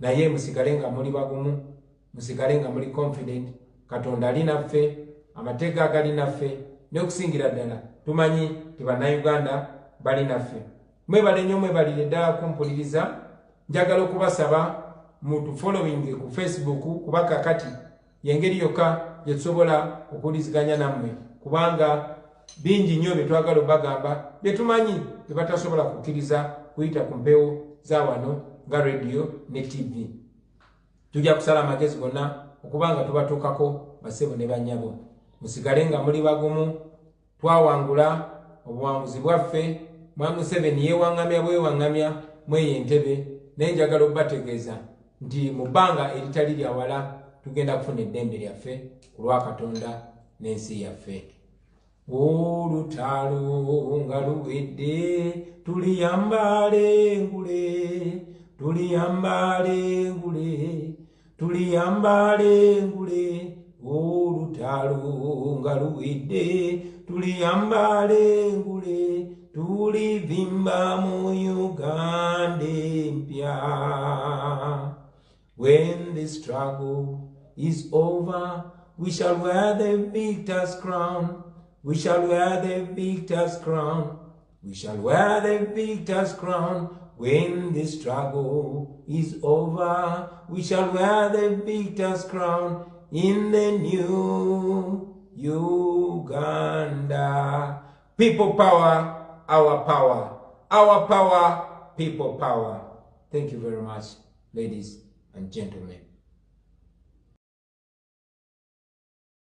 Speaker 1: naye musigale nga muli bagumu, musigale nga muli confident. Katonda ali naffe, amateeka agali naffe, n'okusingira ddala tumanyi ti bannayuganda bali naffe. Mwebale nnyo, mwebalire ddala kumpuliriza. Njagala okubasaba mutufollowing ku Facebook kuba kakati yengeri yokka gye tusobola okuwuliziganya nammwe, kubanga bingi nnyo bye twagala obagamba bye tumanyi bye batasobola kukkiriza kuyita ku mpewo za wano nga radio ne TV. Tujja kusala amagezi gonna okubanga tubatuukako basebo ne bannyabo. Musigale nga muli bagumu, twawangula obuwanguzi bwaffe. Mwami Museveni yeewaŋŋamya bwewaŋŋamya mweyo entebe, naye njagala okubategeeza nti mu bbanga eritali lya wala tugenda kufuna eddembe lyaffe ku lwa Katonda n'ensi yaffe. Olutalo nga luwedde tuliyambale ngule, tuliyambale ngule, tuliyambale ngule. Olutalo nga luwedde tuliyambale ngule, tulivimba mu Uganda empya. When when the struggle is over, we shall wear the victor's crown. We shall wear the victor's crown. We shall wear the victor's crown. When the struggle is over, we shall wear the victor's crown in the new Uganda. People power, our power. Our power, people power. Thank you very much, ladies and gentlemen.